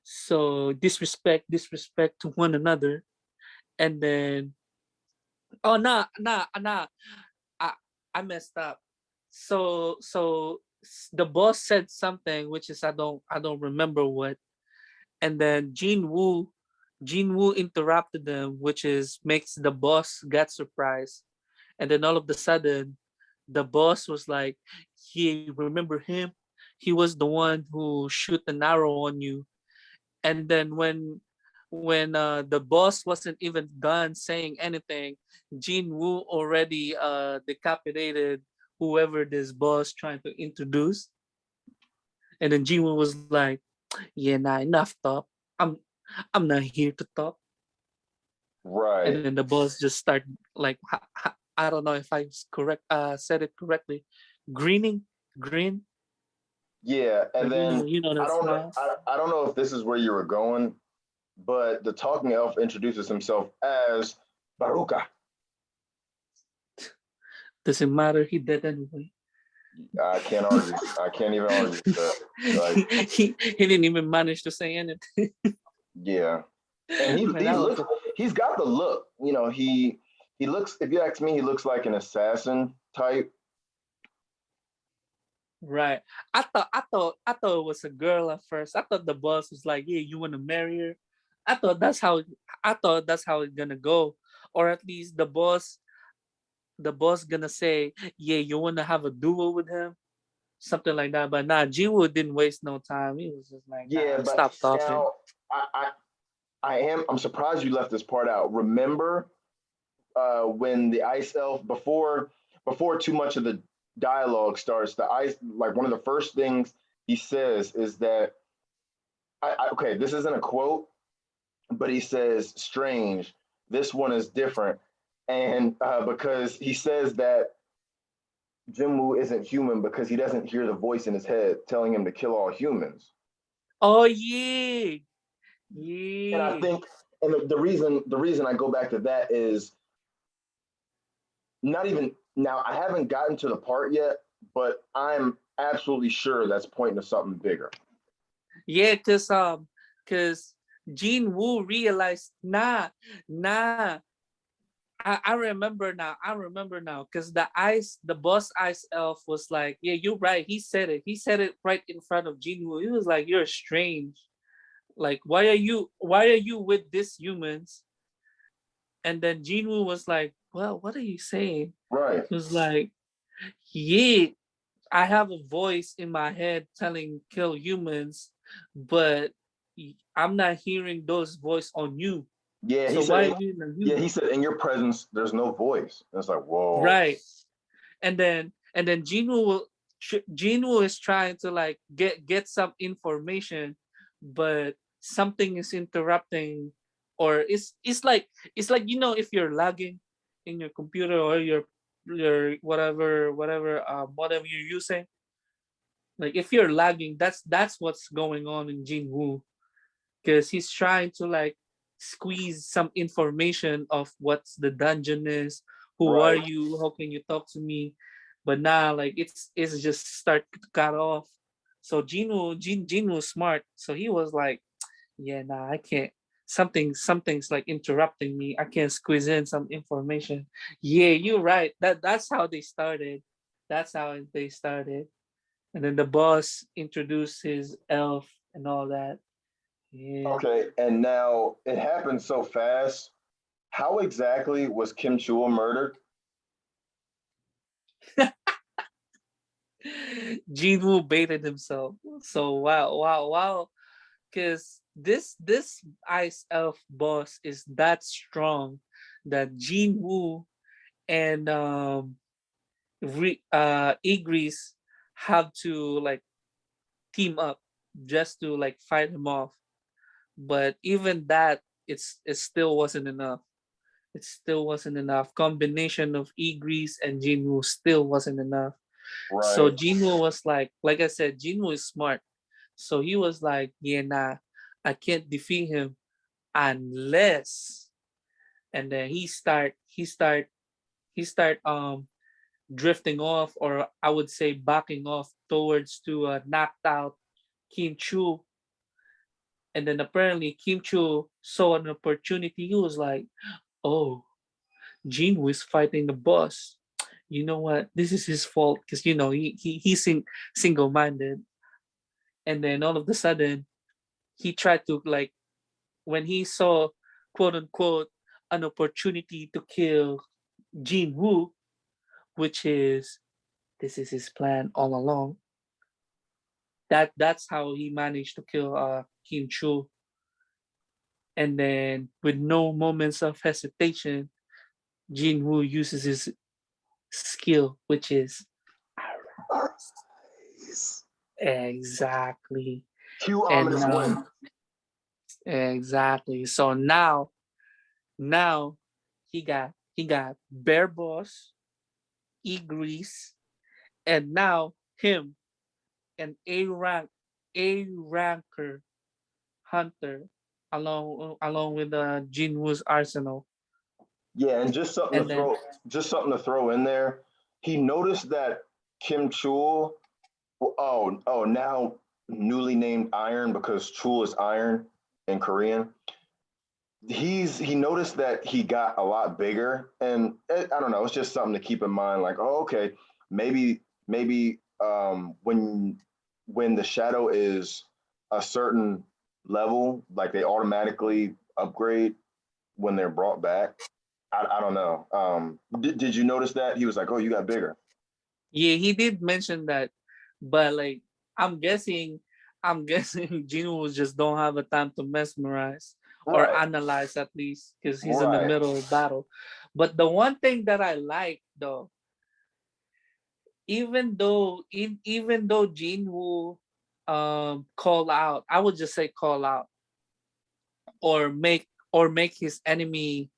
so disrespect to one another. And then, oh, nah, I I messed up. The boss said something which is I don't remember what. And then Jin Woo interrupted them, which is makes the boss get surprised. And then all of the sudden, the boss was like, "He remember him? He was the one who shoot an arrow on you." And then when the boss wasn't even done saying anything, Jin Woo already decapitated whoever this boss trying to introduce. And then Jin Woo was like, "Yeah, nah, enough talk. I'm I'm not here to talk." And Right. then the boss just start like, I don't know if I said it correctly, grinning, grin. Yeah. And Like, then I that don't know. smile. I don't know if this is where you were going, but the talking elf introduces himself as Baruka. Doesn't matter. He dead anyway. I can't argue. I can't even argue with that. Like, He didn't even manage to say anything. yeah. And Man, he that was looks, he's got the look. He looks. If you ask me, he looks like an assassin type. right. I thought it was a girl at first. I thought the boss was like, "Yeah, you want to marry her?" I thought that's how I thought that's how it's gonna go, or at least the boss gonna say, "Yeah, you want to have a duel with him," something like that. But nah, Jiwoo didn't waste no time. He was just like, Yeah, "Nah, but stop talking." now I, I I'm surprised you left this part out. Remember when the ice elf before too much of the dialogue starts, the ice like one of the first things he says is that okay, this isn't a quote, but he says, "Strange, this one is different," and because he says that Jinwoo isn't human because he doesn't hear the voice in his head telling him to kill all humans. Oh yeah, And I yeah, think, and the reason I go back to that is not even now. I haven't gotten to the part yet, but I'm absolutely sure that's pointing to something bigger. yeah. Cause Jin Woo realized, nah. I remember now. I remember now. Cause the boss ice elf was like, "Yeah, you're right." He said it. He said it right in front of Jin Woo. He was like, "You're strange. Like, why are you with these humans?" And then Jinwoo was like, "Well, what are you saying?" Right. He was like, "Yeah, I have a voice in my head telling kill humans, but I'm not hearing those voice on you. Yeah, he So why said. are you on Yeah, you?" he said, "In your presence, there's no voice." And it's like, whoa. Right. And then Jinwoo is trying to like get some information, but something is interrupting, or it's like if you're lagging in your computer or your whatever you're using. Like if you're lagging, that's what's going on in Jinwoo, because he's trying to like squeeze some information of what's the dungeon is, who are Right. you, how can you talk to me. But now like it's just start to cut off. So Jinwoo was smart, so he was like, "Yeah, nah, I can't. Something's like interrupting me. I can't squeeze in some information." Yeah, you're right. That's how they started. That's how they started. And then the boss introduced his elf and all that. Yeah. Okay. And now it happened so fast. How exactly was Kim Chul murdered? Jinwoo baited himself. So wow, because this ice elf boss is that strong that Jinwoo and Igris have to like team up. just to like fight him off. But even that, it still wasn't enough. It still wasn't enough. Combination of Igris and Jinwoo still wasn't enough. So Right. Jinwoo was like I said, Jinwoo is smart. So he was like, yeah, nah, I can't defeat him unless. And then he start drifting off, or I would say backing off towards to knocked out Kim Chu. And then apparently Kim Chu saw an opportunity. He was like, oh, Jinwoo is fighting the boss. You know what? This is his fault because he's single-minded. And then all of a sudden, he tried to like when he saw quote unquote an opportunity to kill Jin Woo, which is this is his plan all along. That's how he managed to kill Kim Chu. And then with no moments of hesitation, Jin Woo uses his skill, which is Nice. exactly. Cue And ominous wind. exactly. So now he got Bear Boss, Igris, and now him, an A ranker hunter, along with Jinwoo's arsenal. Yeah, and And then just something to throw in there. He noticed that Kim Chul, now newly named Iron because Chul is iron in Korean. He noticed that he got a lot bigger, and I don't know. It's just something to keep in mind. Like, oh, okay, maybe when the shadow is a certain level, like they automatically upgrade when they're brought back. I don't know. Did you notice that he was like, "Oh, you got bigger"? yeah, he did mention that, but like I'm guessing, I'm guessing Jinwoo just don't have a time to mesmerize or Right, analyze at least because he's in the right. middle of battle. But the one thing that I like though, even though Jinwoo call out, I would just say call out or make his enemy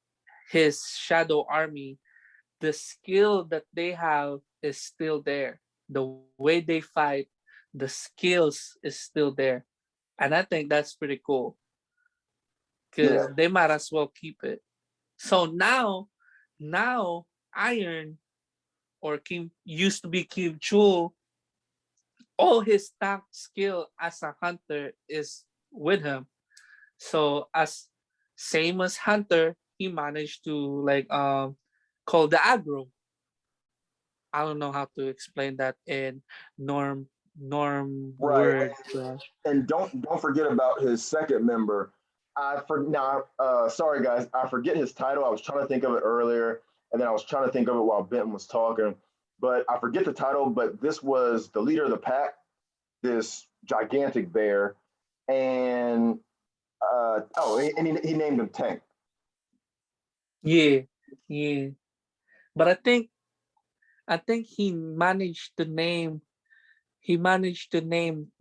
his shadow army, the skill that they have is still there. The way they fight, the skills is still there. And I think that's pretty cool because Yeah, they might as well keep it. So now Iron or Kim used to be Kim Chul, all his tank skill as a hunter is with him. So as same as Hunter, he managed to like call the aggro. I don't know how to explain that in norm right. word. And don't forget about his second member. Sorry guys, I forget his title. I was trying to think of it earlier, and then I was trying to think of it while Benton was talking. But I forget the title. But this was the leader of the pack, this gigantic bear, and he named him Tank. Yeah, yeah. But I think he managed to name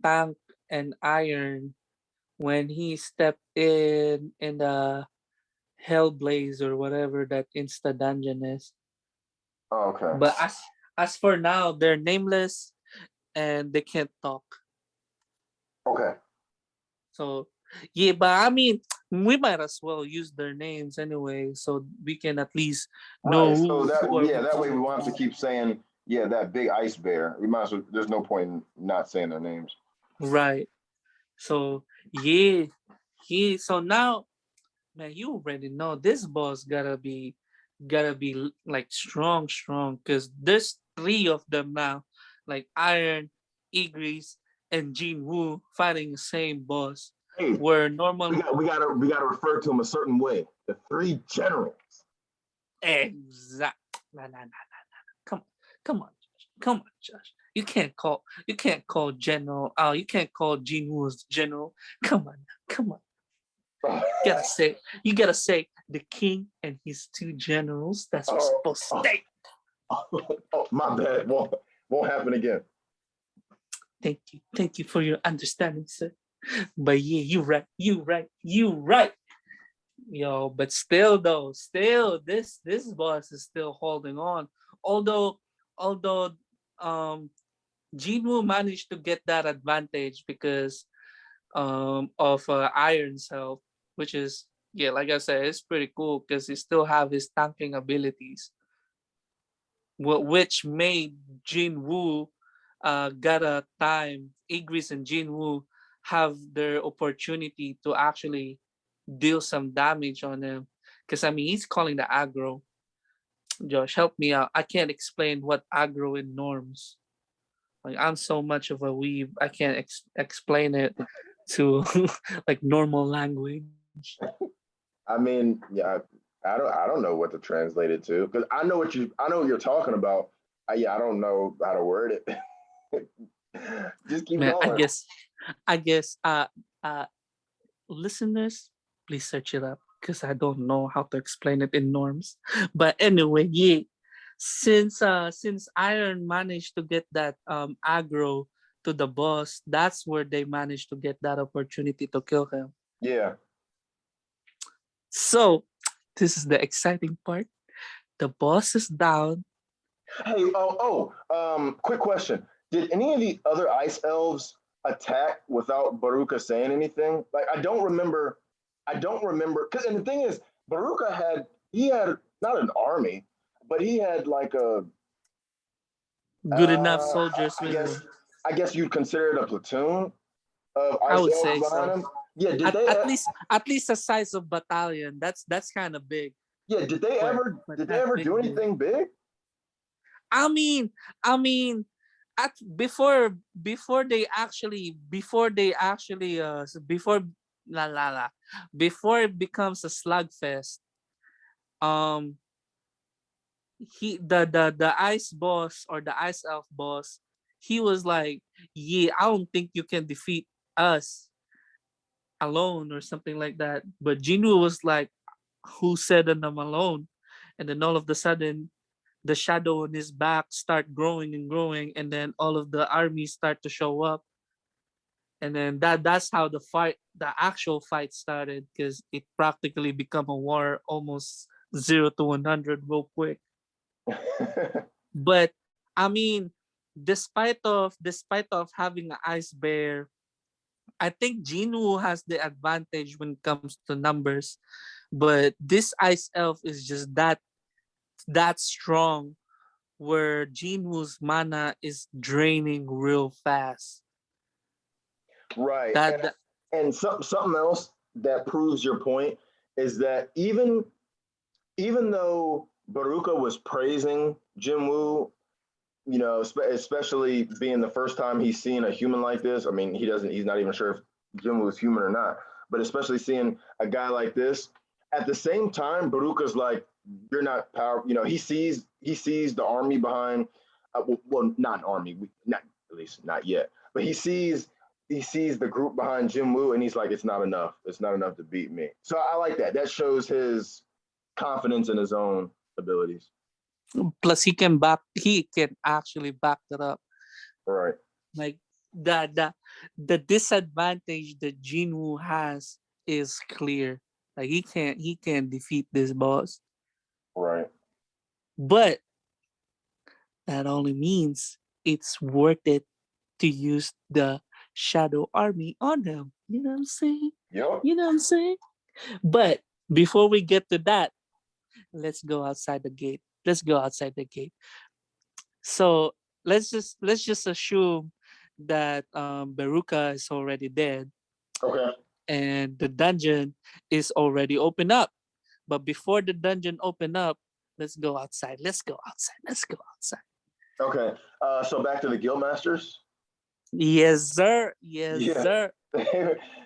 Tank and Iron when he stepped in the Hellblaze or whatever that Insta dungeon is. Oh, okay, But as for now, they're nameless and they can't talk. okay, So yeah, but I mean, we might as well use their names anyway, so we can at least know right. So who are we that way we talking won't have to about. keep saying that big ice bear. We might as well. There's no point in not saying their names. Right. So yeah, yeah. So now, man, you already know this boss gotta be like strong, because there's three of them now, like Iron, Igris, and Jin Woo fighting the same boss. Hey, Where normal we gotta refer to them a certain way. The three generals. exact. Nah. Come, come on, Josh. Come on, Josh. You can't call General. You can't call Jin Woo as general. Come on, come on. You gotta say the king and his two generals. That's what Oh, you're supposed to oh, say. oh, my bad. Won't happen again. Thank you for your understanding, sir. But yeah, you right. Yo, but still though, still this boss is still holding on. Although although um Jinwoo managed to get that advantage because of Iron's help, which is, yeah, like I said, it's pretty cool because he still have his tanking abilities, which made Jinwoo got a time. Igris and Jinwoo have their opportunity to actually deal some damage on him. Because I mean, he's calling the aggro. Josh, help me out. I can't explain what aggro in norms. Like I'm so much of a weeb, I can't explain it to like normal language. I mean, yeah, I don't know what to translate it to because I know what you're talking about. Yeah, I don't know how to word it. Just keep Man, going. I guess listeners, please search it up because I don't know how to explain it in norms. But anyway, yeah. Since Iron managed to get that aggro to the boss, that's where they managed to get that opportunity to kill him. Yeah. So this is the exciting part. The boss is down. Hey, quick question. Did any of the other ice elves attack without Baruka saying anything? Like, I don't remember. Cause, and the thing is, Baruka he had not an army, but he had like Good enough I, soldiers I with guess, him. I guess you'd consider it a platoon of I ice would elves say behind so. him. Yeah, At least the size of battalion. That's kind of big, yeah, but did they not ever do big. anything big? I mean, I mean, at before la la la before it becomes a slugfest. Um, the ice boss or the ice elf boss, he was like, yeah, I don't think you can defeat us alone or something like that. But Jinwoo was like, who said that I'm alone? And then all of the sudden, the shadow on his back start growing and growing, and then all of the armies start to show up, and then that's how the actual fight started, because it practically become a war, almost 0 to 100 real quick. But I mean, despite of having an ice bear, I think Jinwoo has the advantage when it comes to numbers, but this ice elf is just that strong, where Jinwoo's mana is draining real fast. Right. That And something else that proves your point is that even though Baruka was praising Jinwoo, you know, especially being the first time he's seen a human like this. I mean, he's not even sure if Jinwoo is human or not, but especially seeing a guy like this. At the same time, Baruka's like, you're not powerful. You know, he sees the army behind, well, not an army, not at least not yet, but he sees the group behind Jinwoo, and he's like, it's not enough. It's not enough to beat me. So I like that. That shows his confidence in his own abilities. plus he can actually back that up. All right. Like the disadvantage that Jinwoo has is clear. Like he can't defeat this boss. Right. But that only means it's worth it to use the shadow army on him. You know what I'm saying? Yep. You know what I'm saying? But before we get to that, let's go outside the gate. Let's go outside the gate. So let's just assume that Beruka is already dead Okay. and the dungeon is already open up. But before the dungeon open up, let's go outside. Let's go outside. Let's go outside. Okay. So back to the guild masters. Yes, sir. Yes, Yeah. sir.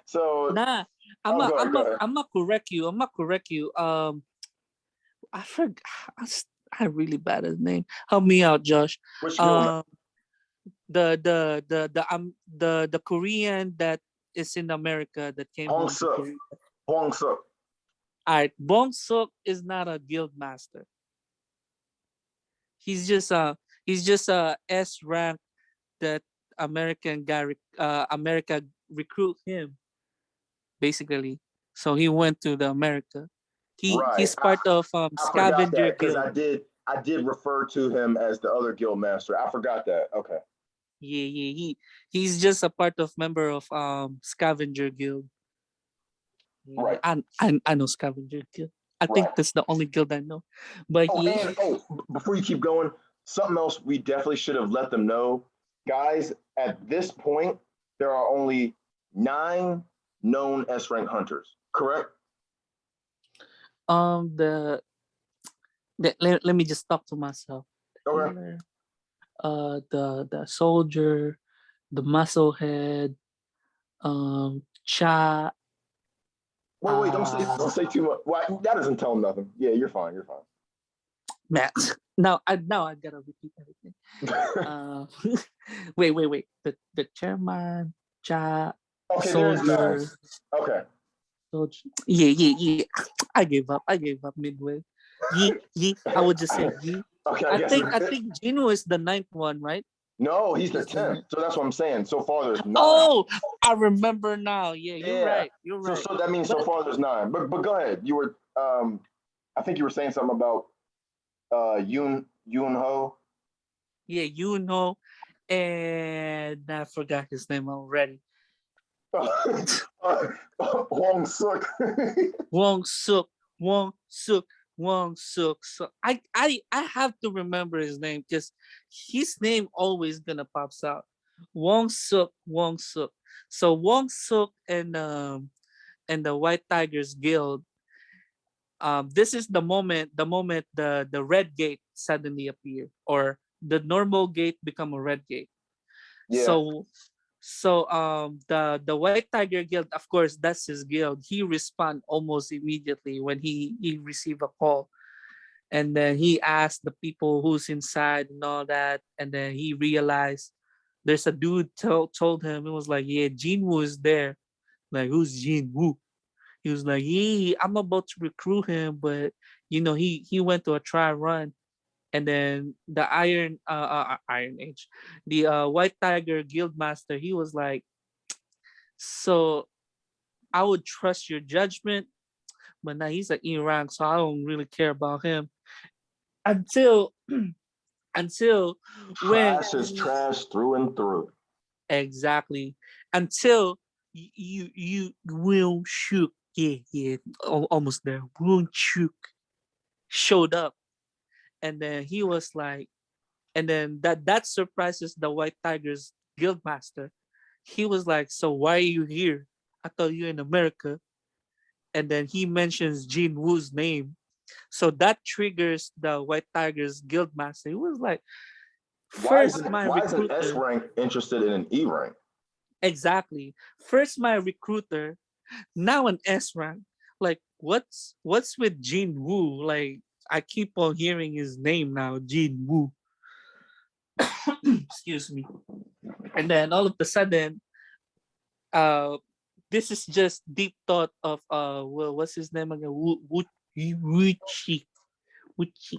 So, Nah, I'm oh, a, go ahead. I'm Go a, ahead. I'm a correct you. I'm a correct you. I forgot. I really bad at his name. Help me out, Josh. Which guild? Um, the Korean that is in America that came Hong home to Suk. Korea. Hong Suk. All right, Bong Suk is not a guild master. He's just a S rank that America recruit him basically. So he went to the America. Right. He's part of I forgot scavenger that because guild. I did refer to him as the other guild master. I forgot that. Okay. Yeah, yeah. He's just a part of member of scavenger guild. Yeah, Right. I know scavenger guild. I think Right. that's the only guild I know. But Oh, yeah, and before you keep going, something else we definitely should have let them know, guys. At this point, there are only 9 known S rank hunters. Correct? the, let me just talk to myself. Okay. Healer, the soldier, the muscle head, cha, Wait. uh, Don't say too much. Well, that doesn't tell them nothing. Yeah, you're fine. You're man. Now I gotta repeat everything. fine. Uh, wait. The chairman, cha, the Okay, there's 9. soldier, Okay. soldier. Yeah. I gave up midway. Ye. I would just say ye. Okay, I I guess think it's I think Gino is the ninth one, right? no, he's the He's the 10th. ninth. So that's what I'm saying. So far there's 9. Oh, I remember now. Yeah, you're Yeah. right. You're So right. so that means so But far there's 9. But go ahead. You were I think you were saying something about Yoon Ho. yeah, you know, and I forgot his name already. Hong Suk. Wong Suk, Wong Suk, Wong Suk. So I have to remember his name because his name always gonna pops out. Wong Suk, Wong Suk. So Wong Suk and the White Tigers Guild. This is the moment the red gate suddenly appear, or the normal gate become a red gate. Yeah. So the White Tiger Guild, of course, that's his guild. He respond almost immediately when he received a call, and then he asked the people who's inside and all that, and then he realized there's a dude told him. It was like, yeah, Jin Woo is there. Like, who's Jin Woo? He was like, yeah, I'm about to recruit him, but he went to a try run, and then the Iron Age, the White Tiger Guild Master, he was like, so I would trust your judgment, but now he's like E rank, so I don't really care about him until until when Trash is trash through and through. exactly until you Will Shook, yeah, almost there. Will Shook showed up, and then he was like, and then that surprises the White Tigers Guildmaster. He was like, "So why are you here? I thought you in America." And then he mentions Jin Woo's name, so that triggers the White Tigers Guildmaster. He was like, first my Why isn't S recruiter, rank interested in an E rank? exactly. First my recruiter, now an S rank. Like, what's with Jin Woo? Like, I keep on hearing his name now, Jin Woo. Excuse me. And then all of a sudden, uh this is just deep thought of well, what's his name again? Wuchi. Wuchi.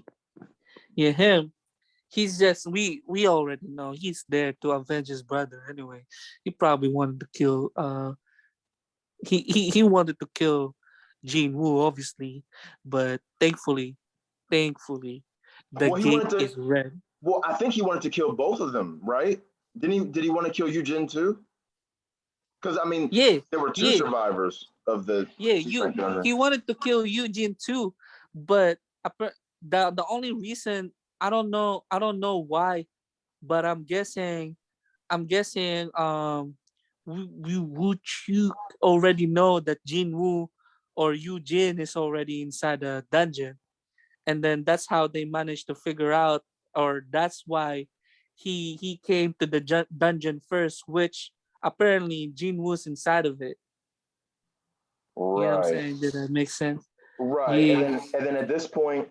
Yeah, him. He's just, we already know he's there to avenge his brother anyway. He probably wanted to kill he wanted to kill Jin Woo, obviously, but thankfully the Well, he gate wanted to. is red. Well, I think he wanted to kill both of them, right? Didn't he? Did he want to kill Eugene too? Because I mean, Yeah, there were 2 yeah, survivors of the yeah. C rank dungeon. He wanted to kill Eugene too, but the only reason, I don't know why, but I'm guessing we would you already know that Jin Woo or Yu Jin is already inside the dungeon, and then that's how they managed to figure out, or that's why he came to the dungeon first, which apparently Jin Woo's inside of it. You know what I'm Right, saying? Did that make sense? right. Yeah, And then at this point,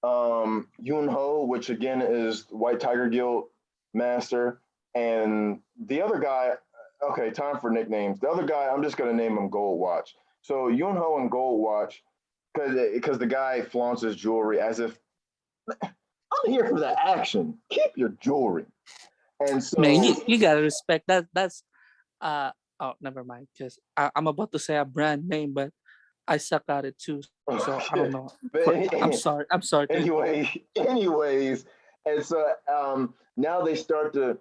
Yoon Ho, which again is White Tiger Guild master, and the other guy. Okay, time for nicknames. The other guy, I'm just gonna name him Gold Watch. So Yoon Ho and Gold Watch, because the guy flaunts his jewelry as if I'm here for the action. Keep your jewelry. And Man, so, you gotta respect that. That's oh, never mind. Because I'm about to say a brand name, but I suck at it too. So I don't know. but I'm sorry. I'm sorry, dude. anyways, and so now they start to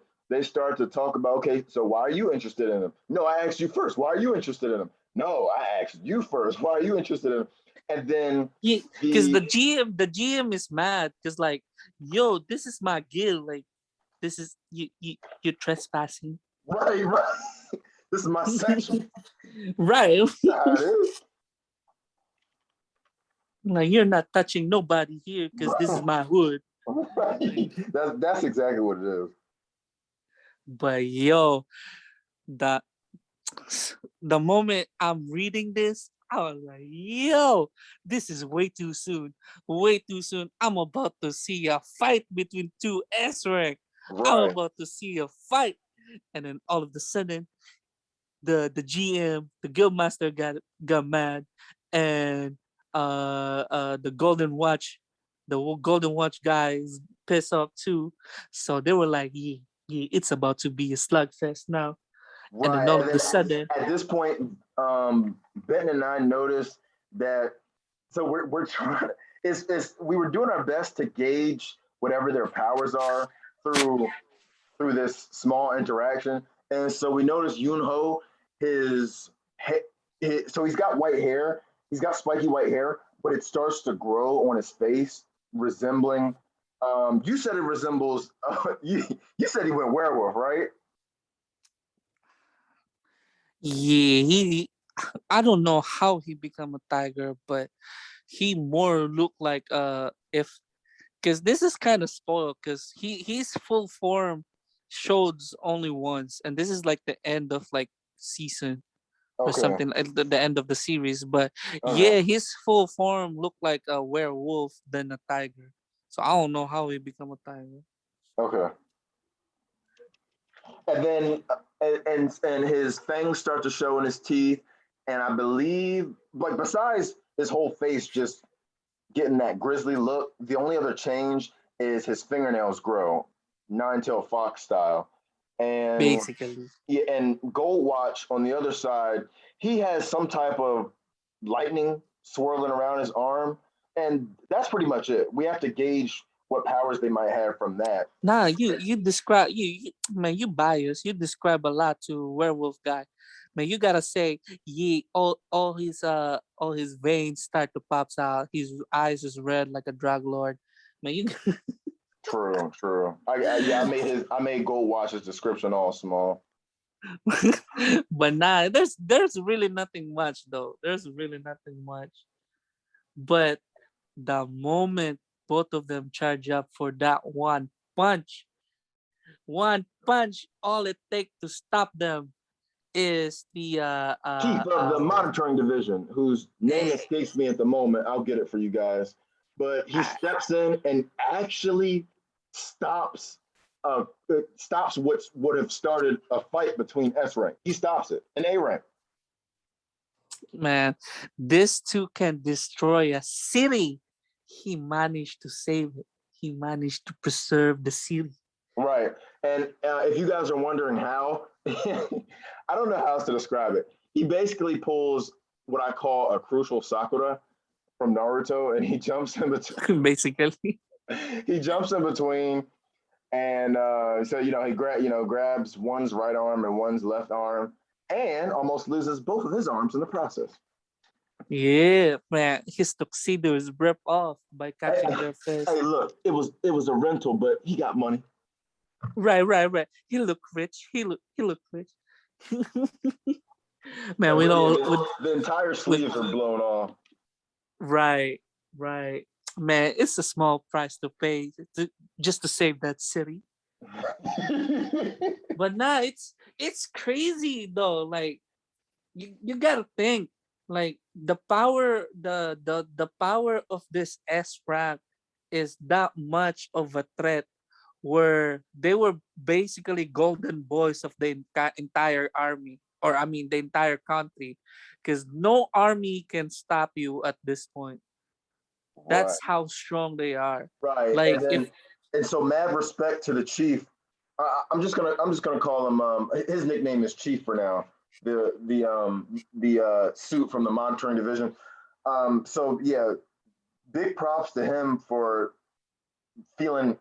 talk about, okay, so why are you interested in him? No, I asked you first. Why are you interested in him? No, I asked you first. Why are you interested in him? And then Because the the GM is mad. Because like, yo, this is my guild. Like, this is you're trespassing. right, this is my section. Right. How it is. Like, you're not touching nobody here because this is Right. my hood. Right. That's exactly what it is. But yo, the the moment I'm reading this, I was like, yo, this is way too soon. Way too soon. I'm about to see a fight between two S rank. I'm Right. about to see a fight. And then all of a sudden, the GM, the guildmaster got mad, and the Golden Watch guys pissed off too. So they were like, yeah, yeah, it's about to be a slugfest now. And then Right. all And of a then sudden, at this point, Benton and I noticed that, so we're trying, it's we were doing our best to gauge whatever their powers are through this small interaction. And so we noticed Yunho, his, so he's got white hair, he's got spiky white hair, but it starts to grow on his face, resembling. You said it resembles. You said he went werewolf, right? yeah, I don't know how he become a tiger, but he more looked like if because this is kind of spoiled because his full form shows only once, and this is like the end of like season or Okay. something, like the end of the series. But Okay. yeah, his full form looked like a werewolf than a tiger. So I don't know how he become a tiger. Okay. And then and his fangs start to show in his teeth, and I believe, like, besides his whole face just getting that grisly look, the only other change is his fingernails grow, nine-tailed fox style. And Basically. yeah, and Gold Watch on the other side, he has some type of lightning swirling around his arm, and that's pretty much it. We have to gauge what powers they might have from that. Nah, you describe man, you bias. You describe a lot to werewolf guy. Man, you gotta say, yeah, all his veins start to pops out. His eyes is red like a drug lord. Man, you True, true. Yeah, I made Gold Watch's description all small. but nah, there's really nothing much though. There's really nothing much. But the moment both of them charge up for that punch, one punch, all it takes to stop them is the Chief of the monitoring division, whose name eh, escapes me at the moment. I'll get it for you guys. But he uh, steps in and actually stops stops what would have started a fight between S rank. He stops it. An A rank. man, this two can destroy a city. He managed to save it. He managed to preserve the city. Right. And if you guys are wondering how, I don't know how else to describe it. He basically pulls what I call a crucial Sakura from Naruto, and he jumps in between. Basically. He jumps in between, and so grabs one's right arm and one's left arm, and almost loses both of his arms in the process. Yeah, man. His tuxedo is ripped off by Hey, catching their fist. hey, look, it was a rental, but he got money. Right. He looked rich. He looked rich. Man, we But yeah, know the entire with sleeves are blown off. right, right. Man, it's a small price to pay just to save that city. But nah, it's crazy though. Like you gotta think like the power of this S rank is that much of a threat where they were basically golden boys of the entire army, or I mean the entire country, because no army can stop you at this point. Right, That's how strong they are. right, Like if and so mad respect to the chief I'm just gonna call him. His nickname is Chief for now. The suit from the monitoring division. So yeah, big props to him for feeling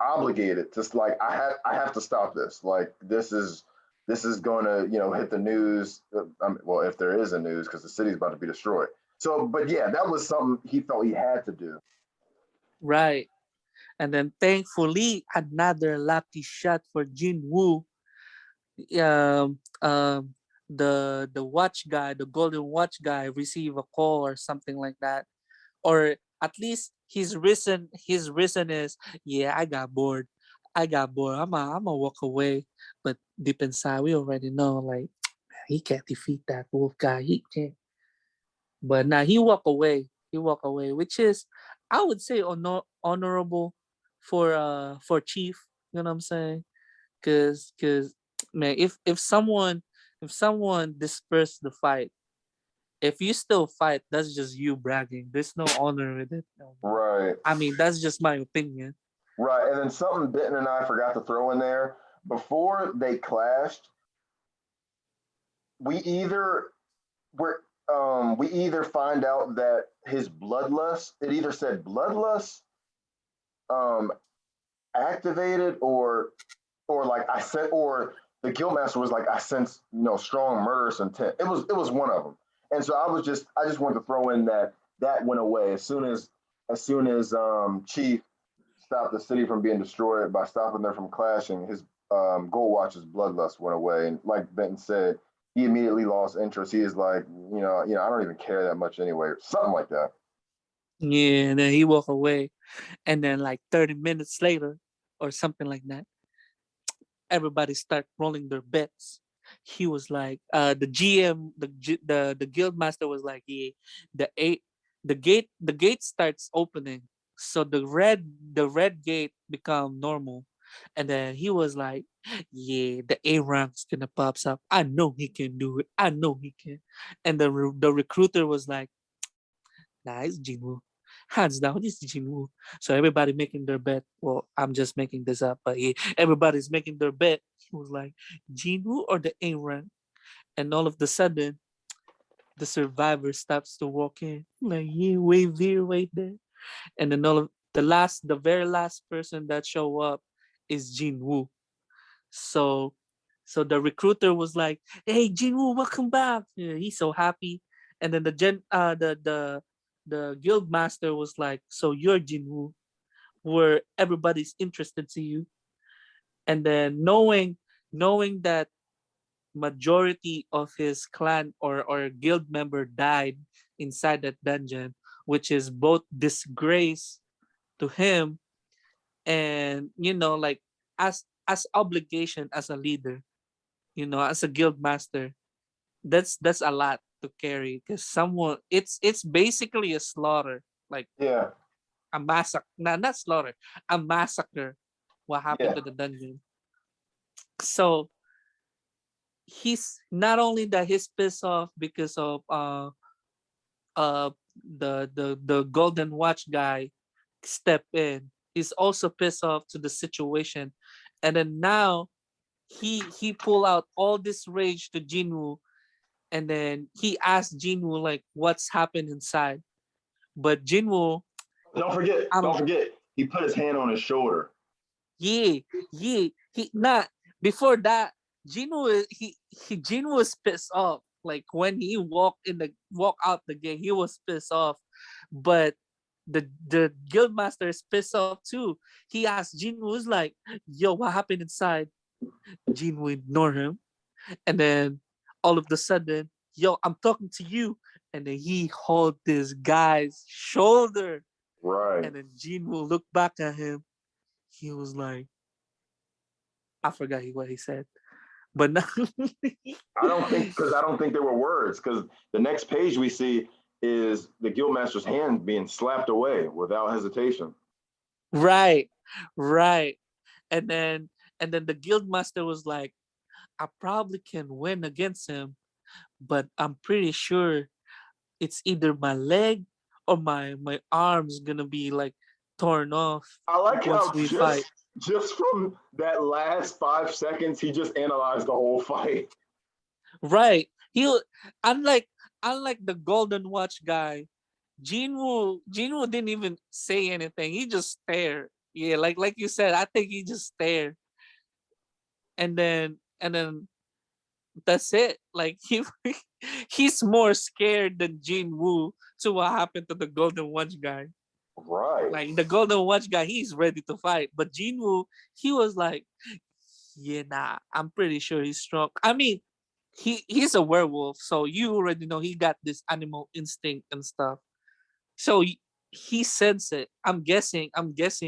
obligated. Just like I have to stop this. Like this is going to hit the news. Well, if there is a news, because the city's about to be destroyed. So, but yeah, that was something he felt he had to do. Right. And then thankfully, another lucky shot for Jin Woo. The watch guy, the golden watch guy, receive a call or something like that, or at least his reason is, yeah, I got bored. I'm a walk away, but deep inside we already know, like, he can't defeat that wolf guy. He can't. But now he walk away, which is, I would say, honorable for Chief. You know what I'm saying? Cause man, if someone dispersed the fight, if you still fight, that's just you bragging. There's no honor with it. No. Right, I mean, that's just my opinion. right. And then something Benton and I forgot to throw in there before they clashed. We either we either find out that his bloodlust, it either said bloodlust um activated, or like I said, or the guildmaster was like, I sense strong murderous intent. It was one of them. And so I just wanted to throw in that that went away as soon as Chief stopped the city from being destroyed by stopping them from clashing. His Gold Watch's bloodlust went away, and like Benton said, he immediately lost interest. He is like, I don't even care that much anyway, or something like that. Yeah, and then he walk away, and then like 30 minutes later, or something like that, everybody start rolling their bets. He was like, the GM, the guild master was like, yeah, the eight, the gate starts opening, so the red gate become normal, and then he was like, yeah, the A rank's gonna pops up. I know he can do it. I know he can. And the recruiter was like, nah, it's Jinwoo. Hands down, it's Jinwoo. So everybody making their bet. Well, I'm just making this up, but yeah, everybody's making their bet. He was like, Jinwoo or the A rank? And all of the sudden, the survivor stops to walk in. Like, yeah, wait there, wait there. And then the very last person that show up is Jinwoo. So so the recruiter was like, "Hey, Jinwoo, welcome back." Yeah, he's so happy. And then the guild master was like, "So you're Jinwoo, where everybody's interested to you." And then knowing that majority of his clan or guild member died inside that dungeon, which is both disgrace to him, and like, as obligation as a leader, as a guild master, that's a lot to carry, because someone it's basically a slaughter, like Yeah, a massacre, not slaughter, a massacre, what happened yeah, to the dungeon. So he's not only that he's pissed off because of the golden watch guy step in, he's also pissed off to the situation. And then now he pull out all this rage to Jinwoo, and then he asked Jinwoo like what's happened inside. But Jinwoo, don't forget, I don't don't. forget, he put his hand on his shoulder. Yeah, yeah. He not before that. Jinwoo was pissed off. Like when he walk out the gate, he was pissed off. But the guildmaster is pissed off too. He asked Jinwoo, was like, "Yo, what happened inside?" Jinwoo ignore him, and then all of the sudden, "Yo, I'm talking to you." And then he hold this guy's shoulder, Right. and then Jinwoo look back at him. He was like, I forgot what he said, but now, I don't think there were words, because the next page we see is the guildmaster's hand being slapped away without hesitation. right, right, and then the guild master was like, I probably can win against him, but I'm pretty sure it's either my leg or my arms gonna be like torn off I like once how we fight. just from that last 5 seconds, he just analyzed the whole fight. Right. Unlike unlike the Golden Watch guy, Jinwoo didn't even say anything. He just stared. Yeah, like you said, I think he just stared. And then that's it. Like he's more scared than Jinwoo to what happened to the Golden Watch guy. Right. Like the Golden Watch guy, he's ready to fight. But Jinwoo, he was like, yeah, nah, I'm pretty sure he's strong. I mean, he's a werewolf, so you already know he got this animal instinct and stuff. So he sense it. I'm guessing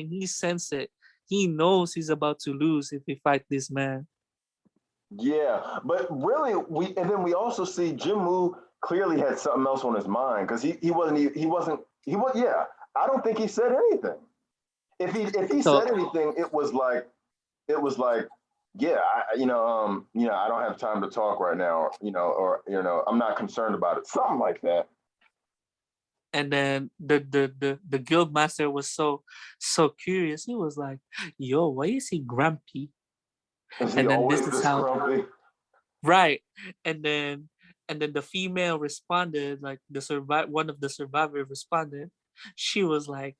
he sense it. He knows he's about to lose if he fight this man. Yeah, but really, we also see Jim Woo clearly had something else on his mind because he was yeah. I don't think he said anything. If he So said anything, it was like yeah, I don't have time to talk right now, or I'm not concerned about it, something like that. and then the guild master was so curious. He was like, "Yo, why is he grumpy?" Is he And then this always is this how grumpy? right. And then the female responded, like one of the survivors responded. She was like,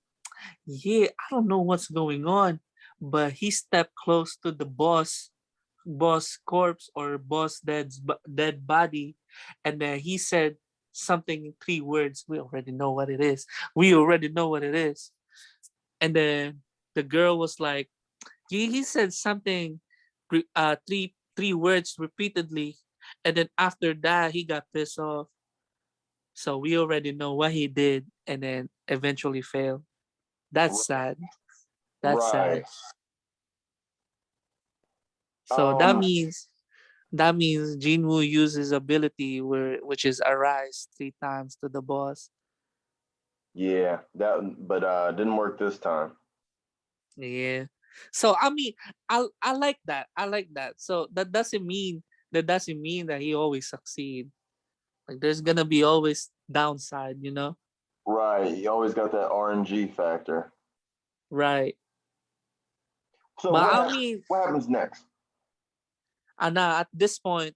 yeah, I don't know what's going on, but he stepped close to the boss corpse or boss dead body, and then he said something in 3 words. We already know what it is. We already know what it is. And then the girl was like, he said something, three words repeatedly, and then after that he got pissed off. So we already know what he did, and then eventually failed. That's sad. That's sad. Right. So Um. that means Jinwoo uses ability which is arise 3 times to the boss. Yeah. But didn't work this time. Yeah. So I mean, I like that. I like that. So that doesn't mean that he always succeed. Like there's gonna be always downside. Right. You always got that RNG factor. Right. So But I mean, what happens next? at this point,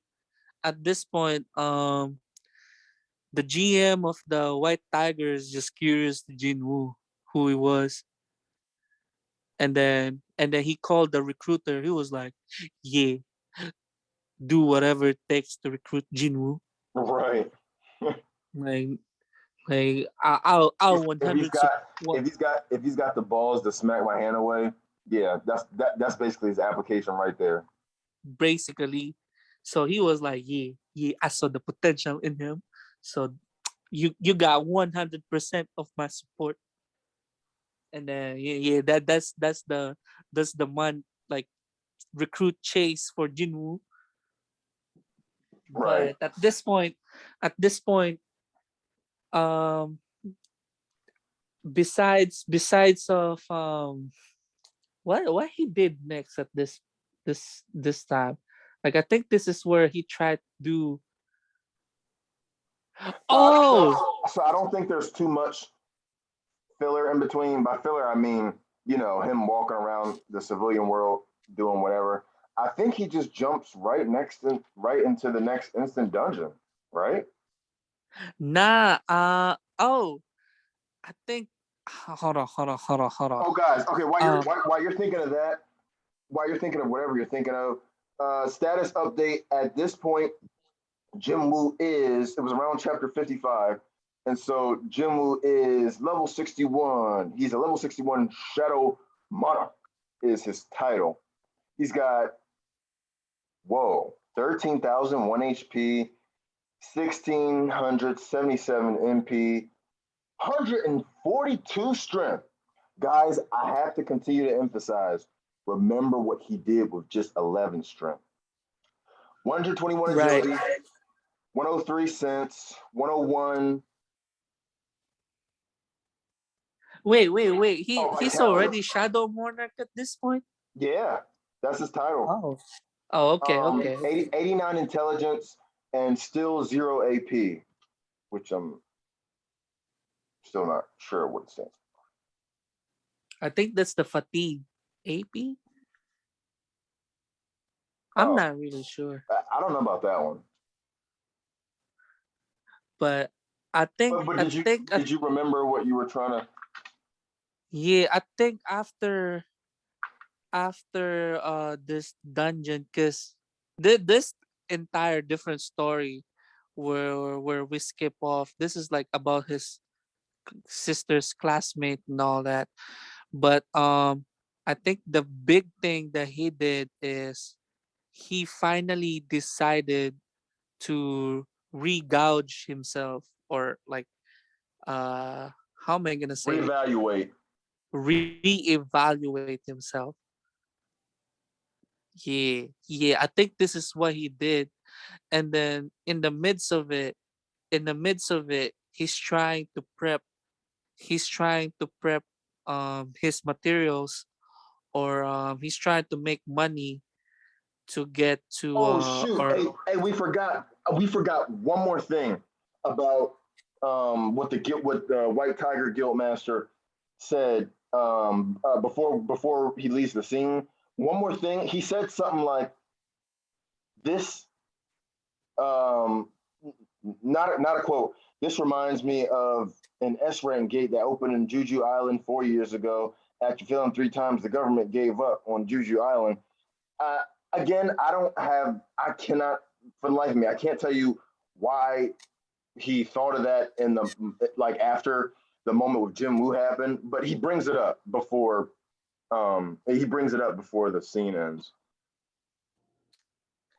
the GM of the White Tigers just curious to Jinwoo who he was, and then he called the recruiter. He was like, "Yeah, do whatever it takes to recruit Jinwoo. Right. Like, I'll one If he's hundred got what if he's got the balls to smack my hand away, yeah, that's basically his application right there. basically." So he was like, "Yeah, yeah, I saw the potential in him. So you got 100% of my support." And then yeah, that's the man, like, recruit chase for Jinwoo. Right. But at this point, um, besides of what he did next at this time, like I think this is where he tried to do. So, Oh, so I don't think there's too much filler in between. By filler, I mean him walking around the civilian world doing whatever. I think he just jumps right into the next instant dungeon. Right. nah. I think. Hold on. Oh, guys. Okay. Um, While you're thinking of that, while you're thinking of whatever you're thinking of, status update at this point. Jim Woo it was around chapter 55. And so Jim Woo is level 61. He's a level 61 Shadow Monarch, is his title. He's got, 13,001 HP, 1,677 MP, 142 strength. Guys, I have to continue to emphasize, remember what he did with just 11 strength. 121 right. agility, 103 sense, 101. Wait. Oh, He's vitality. already Shadow Monarch at this point. Yeah, that's his title. Oh. Oh, okay. 89 intelligence and still 0 AP, which I'm still not sure what it stands I think that's the fatigue. AP? I'm Oh, not really sure. I don't know about that one. But I think But I did you think I, did you remember what you were trying to? yeah, I think after this dungeon, because this entire different story where we skip off, this is like about his sister's classmate and all that. But I think the big thing that he did is he finally decided to regouge himself, or like uh how am I gonna say it, Reevaluate. reevaluate himself. Yeah, I think this is what he did. And then in the midst of it, he's trying to prep his materials, or he's trying to make money to get to Oh shoot! or Hey, we forgot one more thing about what the White Tiger Guildmaster said before he leaves the scene. One more thing, he said something like this. Um, not a quote. This reminds me of an S rank gate that opened in Juju Island 4 years ago. After failing 3 times, the government gave up on Juju Island. Uh, Again, I cannot, for the life of me, I can't tell you why he thought of that in the like after the moment with Jim Woo happened, but he brings it up before the scene ends.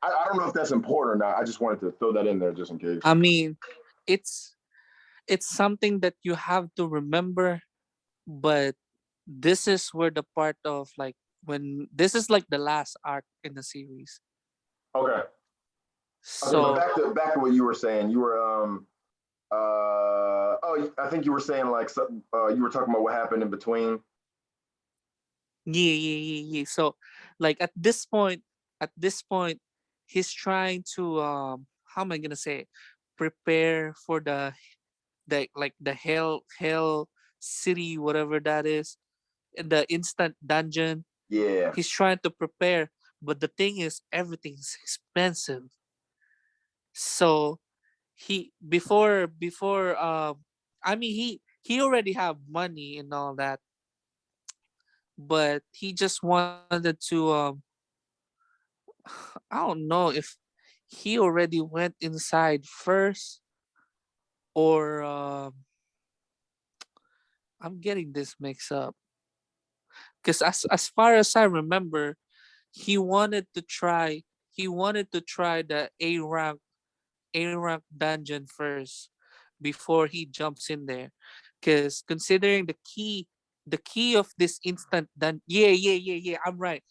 I don't know if that's important or not. I just wanted to throw that in there just in case. I mean, it's it's something that you have to remember. But this is where the part of, like, when this is like the last arc in the series. Okay. Okay, but So back to what you were saying. You were oh, I think you were saying like you were talking about what happened in between. yeah. So, like, at this point he's trying to, how am I gonna say it? Prepare for the hell city, whatever that is, the instant dungeon. Yeah. He's trying to prepare, but the thing is, everything's expensive. So before I mean, he already have money and all that, but he just wanted to, I don't know if he already went inside first, or I'm getting this mixed up, because as far as I remember, he wanted to try the A rank dungeon first before he jumps in there. Because considering the key of this instant yeah, I'm right.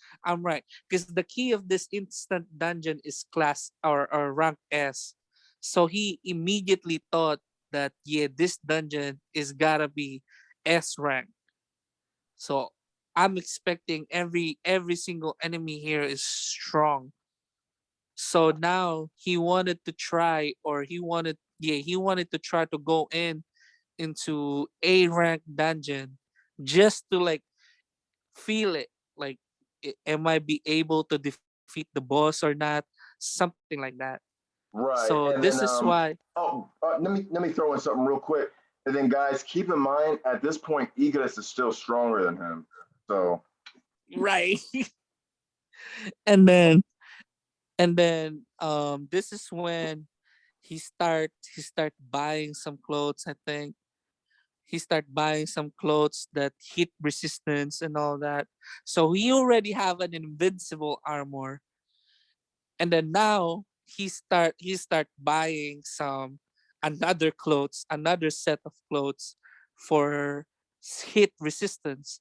Because the key of this instant dungeon is class, or rank S. So he immediately thought that, yeah, this dungeon is gotta be S rank. So I'm expecting every single enemy here is strong. So now he wanted to try, or he wanted to try to go into A rank dungeon, just to, like, feel it. Like, am I be able to defeat the boss or not? Something like that. So Right. this And then is why. let me throw in something real quick. And then guys, keep in mind at this point, Eagles is still stronger than him. So Right. And then this is when he start buying some clothes, I think. He start buying some clothes that heat resistance and all that. So he already have an invincible armor. And then now he start buying some another set of clothes for heat resistance.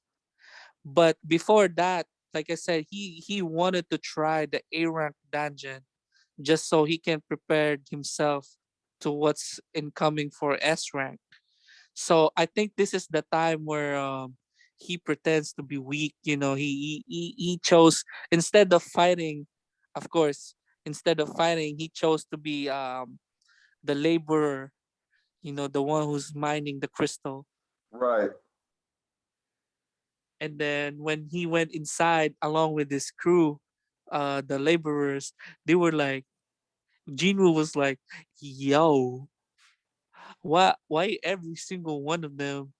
But before that, like I said, he wanted to try the A rank dungeon, just so he can prepare himself to what's incoming for S rank. So I think this is the time where, he pretends to be weak. He chose, instead of fighting, of course, instead of fighting, he chose to be, the laborer. The one who's mining the crystal. right. And then when he went inside along with his crew, the laborers, they were like, Jinwoo was like, "Yo, why every single one of them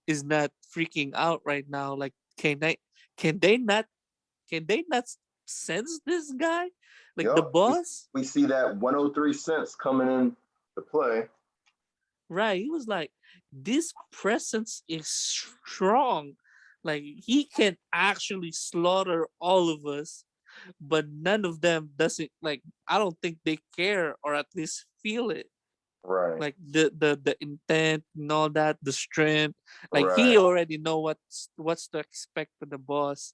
is not freaking out right now? Like, can they not can they not sense this guy, like the Yep. boss?" We see that 103 cents coming in to play. Right? He was like, "This presence is strong. Like he can actually slaughter all of us." But none of them doesn't like. I don't think they care or at least feel it. Right. Like the intent and all that, the strength. Like he Right. already know what's to expect for the boss.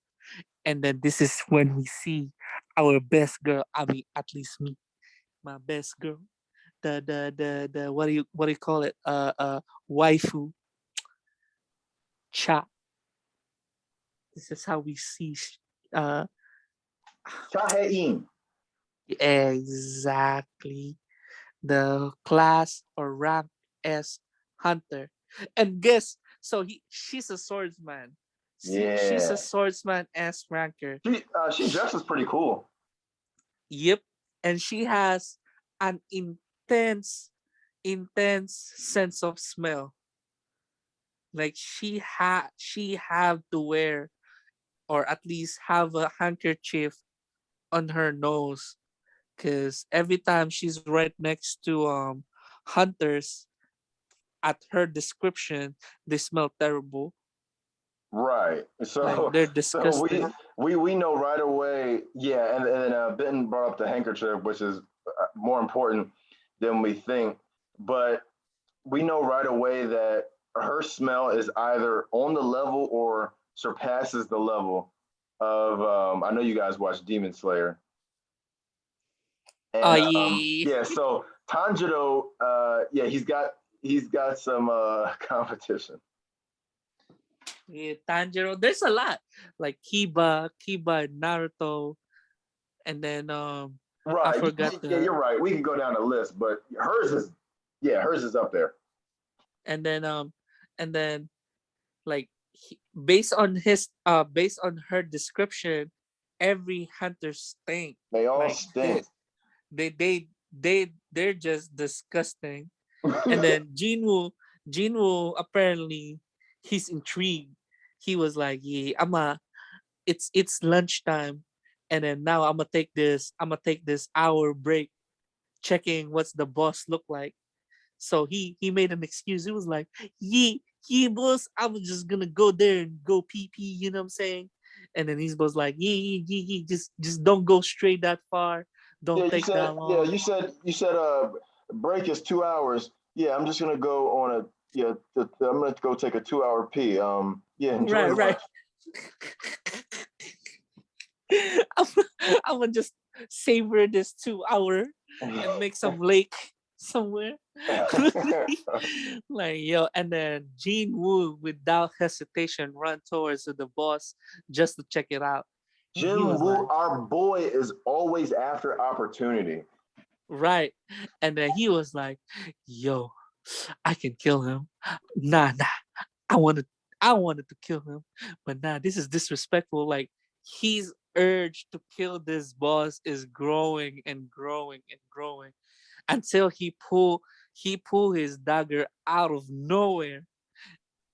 And then this is when we see our best girl. I mean, at least me, my best girl. The what do you call it? Waifu cha. This is how we see. Uh, Chahein. exactly the class or rank as hunter. And guess so she's a swordsman. She's a Yeah. swordsman as ranker. She dresses pretty cool. Yep. And she has an intense sense of smell. Like she have to wear or at least have a handkerchief on her nose because every time she's right next to hunters at her description, they smell terrible. Right. Like So they're so disgusting. we know right away. Yeah, and Benton brought up the handkerchief, which is more important than we think. But we know right away that her smell is either on the level or surpasses the level of. I know you guys watch Demon Slayer, Oh and yeah. yeah. So Tanjiro, yeah, he's got some competition. Yeah, Tanjiro. There's a lot. Like Kiba and Naruto. And then I Right. forgot Yeah, the you're right. We can go down the list, but hers is up there. and then and then like based on her description, every hunter stink. They all Like stink. they're just disgusting. And then Jinwoo apparently he's intrigued. He was like, "Yeah, it's lunchtime, and then now I'm gonna take this hour break, checking what's the boss look like." So he made an excuse. He was like, "Yeah, yeah, boss, I was just gonna go there and go pee pee." You know what I'm saying? And then he's boss like, "Yeah, yeah, yeah, yeah, just don't go straight that far. Yeah, Don't you take that said. Yeah, long." you said. Break is 2 hours. Yeah, I'm just gonna go on a. Yeah, I'm gonna go take a 2 hour pee. Yeah, enjoy Right, right. lunch. I'm, I'm gonna just savor this 2 hour and make some lake somewhere. Like yo, and then Jean Woo without hesitation run towards the boss just to check it out. And he Jin was Woo, like, our boy, is always after opportunity. right. And then he was like, yo, I can kill him. Nah. I wanted I wanted to kill him. But nah, this is disrespectful. Like his urge to kill this boss is growing and growing and growing until he pull his dagger out of nowhere.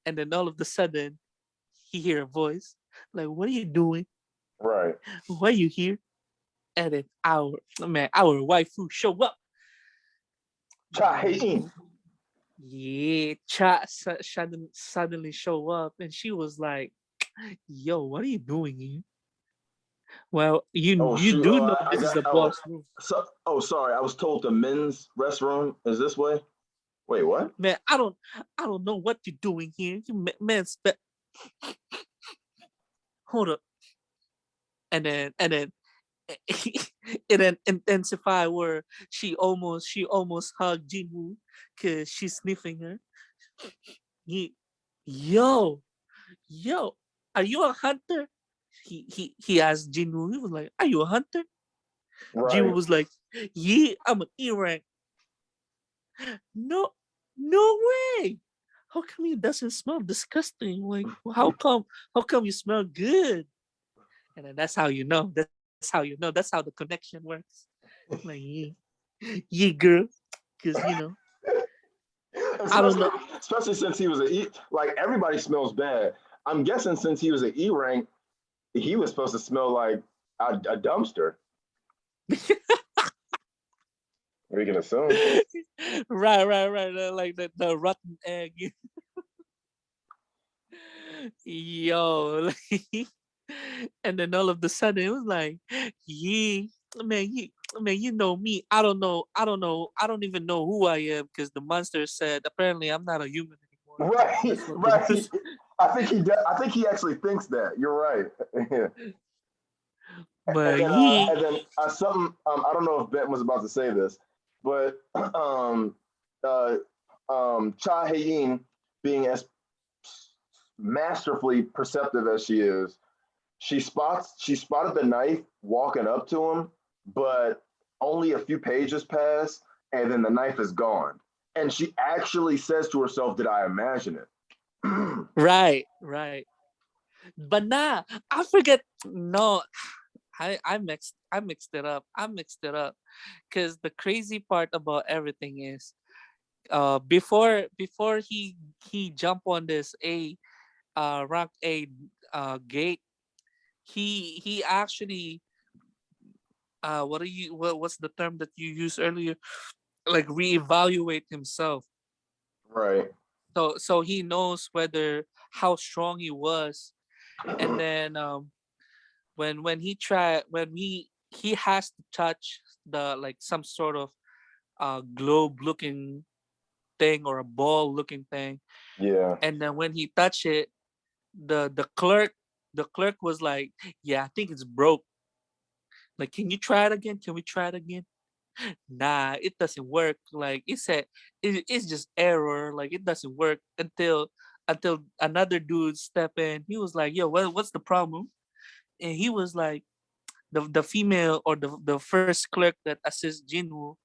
And then all of a sudden he hear a voice like, "What are you doing? Right. Why are you here?" And then our waifu show up. Cha Hein. Yeah, suddenly show up, and she was like, "Yo, what are you doing here?" Well, Oh you shoot! do Oh, know I this is got. the Oh, boss room. sorry. I was told the men's restroom is this way. Wait, what? Man, I don't know what you're doing here. You man, hold up. And then it then intensify where she almost hugged Jinwoo because she's sniffing her. He, yo, yo, are you a hunter? He asked Jinwoo. He was like, "Are you a hunter?" Jinwoo Right. was like, "Yeah, I'm an E rank." No, no way. how come it doesn't smell disgusting? Like how come you smell good? And then that's how you know. That's how you know. That's how the connection works. Like yeah, girl, because I don't especially know. especially since he was a E. Like everybody smells bad. I'm guessing since he was an E rank, he was supposed to smell like a dumpster. We can assume. Right. Like the rotten egg. Yo, like, and then all of a sudden it was like, yeah, man, you know me. I don't even know who I am because the monster said apparently I'm not a human anymore. Right, That's what the right. monster. I think he actually thinks that. You're right. Yeah. And But then, yeah, something. I don't know if Ben was about to say this, but uh, Cha Hayin, being as masterfully perceptive as she is, she spotted the knife walking up to him, but only a few pages pass, and then the knife is gone. And she actually says to herself, "Did I imagine it?" right. But nah, I forget. No, I mixed it up. I mixed it up because the crazy part about everything is before he jumped on this rank A gate, he actually what's the term that you used earlier, like reevaluate himself, Right. so he knows whether how strong he was. And then when he has to touch the like some sort of globe looking thing or a ball looking thing. Yeah. And then when he touched it, the clerk was like, yeah, I think it's broke. Like, can you try it again? Can we try it again? Nah, it doesn't work. Like it said, it's just error. Like it doesn't work until another dude step in. He was like, yo, what's the problem? And he was like, the female or the first clerk that assists Jinwoo,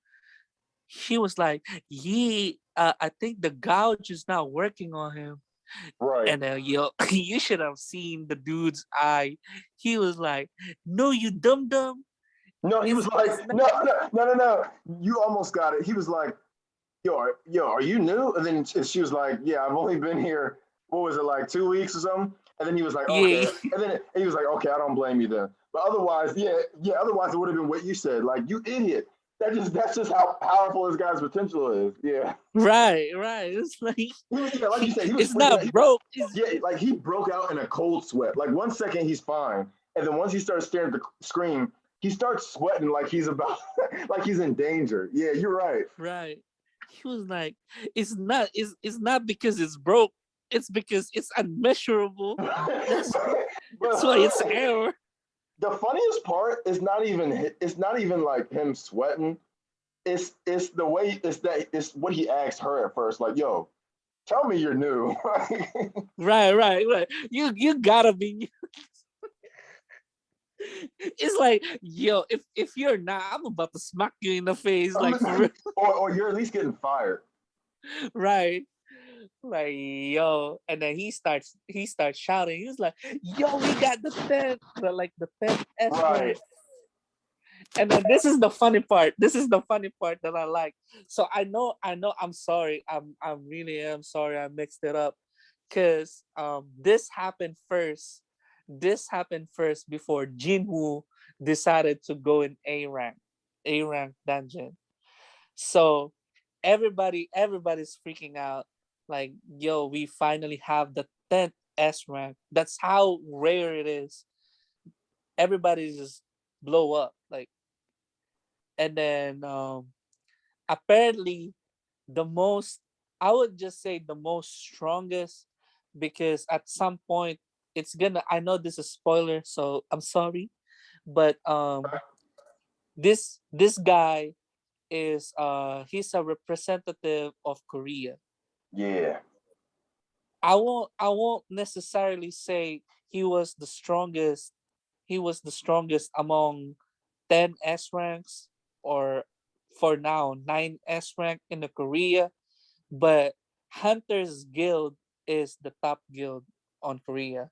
he was like, yeah, I think the gouge is not working on him. Right. And yo, you should have seen the dude's eye. He was like, no, you dumb dumb. No, he was It's like, not. no. You almost got it. He was like, yo, are you new? And then she was like, yeah, I've only been here. What was it, like 2 weeks or something? And then he was like, okay. Yeah, And then he was like, okay, I don't blame you then. But otherwise, yeah. Otherwise, it would have been what you said. Like, you idiot. That's just how powerful this guy's potential is. Yeah. right. It's like Yeah, like you said, he was it's freaking out. not broke. It's Yeah, like he broke out in a cold sweat. Like 1 second he's fine, and then once he starts staring at the screen, he starts sweating like he's about, like he's in danger. Yeah, you're right. right. He was like, it's not because it's broke. It's because it's unmeasurable. That's But that's why it's error. the funniest part is not even it's not even like him sweating. It's the way it's what he asked her at first. Like, yo, tell me you're new. Right. You gotta be. It's like, yo, if you're not, I'm about to smack you in the face, like for real. or you're at least getting fired. Right. Like, yo. And then he starts shouting. He was like, yo, we got the 10th S Right. rank. And then this is the funny part that I like. So I know I'm sorry. I really am sorry I mixed it up. Cause this happened first before Jinwoo decided to go in A rank dungeon. So everybody's freaking out. Like, yo, we finally have the 10th S rank. That's how rare it is. Everybody just blow up. Like, and then apparently the most I would just say the most strongest, because at some point I know this is spoiler, so I'm sorry. But this guy is he's a representative of Korea. Yeah. I won't necessarily say he was the strongest among 10 S ranks, or for now 9 S rank in the Korea, but Hunter's Guild is the top guild on Korea.